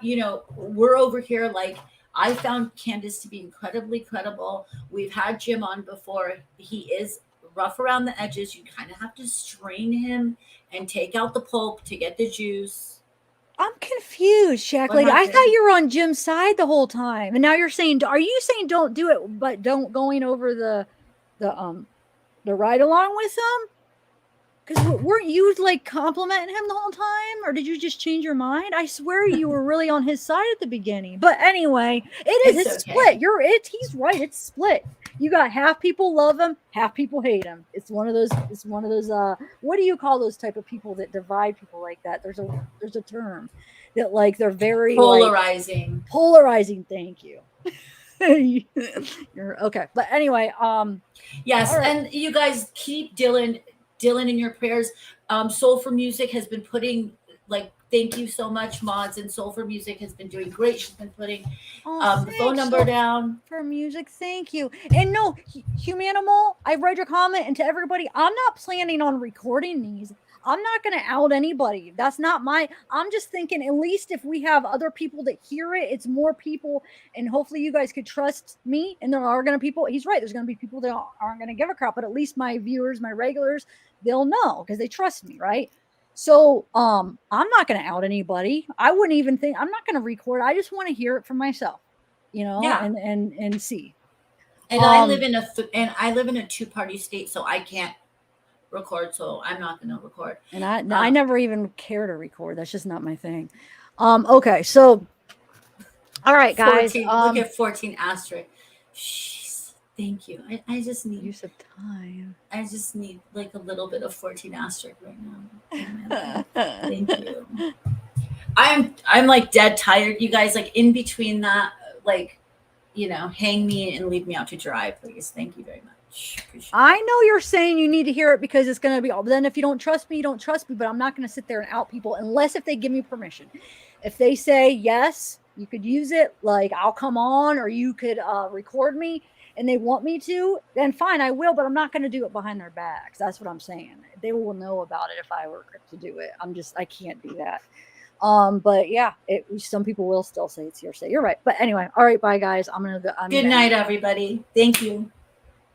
Speaker 2: we're over here like I found Candace to be incredibly credible. We've had Jim on before. He is rough around the edges. You kind of have to strain him and take out the pulp to get the juice.
Speaker 1: I'm confused, Shack Lady. I thought you were on Jim's side the whole time, and now you're saying, are you saying don't do it, but don't going over the ride along with him? Because weren't you like complimenting him the whole time, or did you just change your mind? I swear you were really on his side at the beginning. But anyway, it's okay. Split. He's right. It's split. You got half people love him, half people hate him. It's one of those. What do you call those type of people that divide people like that? There's a term that like they're very
Speaker 2: polarizing.
Speaker 1: Like, polarizing. Thank you. You're okay. But anyway,
Speaker 2: yes, right. And you guys keep Dylan in your prayers. Soul for Music has been putting thank you so much, mods, and Soul for Music has been doing great. She's been putting the phone number down
Speaker 1: for music. Thank you. And no, Humanimal, I read your comment, and to everybody, I'm not planning on recording these. I'm not going to out anybody. That's not I'm just thinking, at least if we have other people that hear it, it's more people, and hopefully you guys could trust me. And there are going to people, he's right, there's going to be people that aren't going to give a crap, but at least my viewers, my regulars, they'll know because they trust me, right? So I'm not going to out anybody. I wouldn't even think, I'm not going to record. I just want to hear it for myself,
Speaker 2: yeah.
Speaker 1: and see.
Speaker 2: And I live in a 2-party state, so I can't record, so I'm not going to record.
Speaker 1: And I never even care to record. That's just not my thing. Okay, so all right, guys.
Speaker 2: 14, look at 14 asterisk. Jeez, thank you. I just need
Speaker 1: use of time.
Speaker 2: I just need like a little bit of 14 asterisk right now. Thank you. I'm like dead tired, you guys. Like in between that, like hang me and leave me out to dry, please. Thank you very much.
Speaker 1: I know you're saying you need to hear it because it's going to be, then if you don't trust me, you don't trust me, but I'm not going to sit there and out people unless if they give me permission. If they say, yes, you could use it, like I'll come on, or you could record me and they want me to, then fine, I will, but I'm not going to do it behind their backs. That's what I'm saying. They will know about it if I were to do it. I can't do that. But yeah, some people will still say it's hearsay. You're right. But anyway, all right, bye guys. I'm going to go.
Speaker 2: Good night, everybody. Thank you.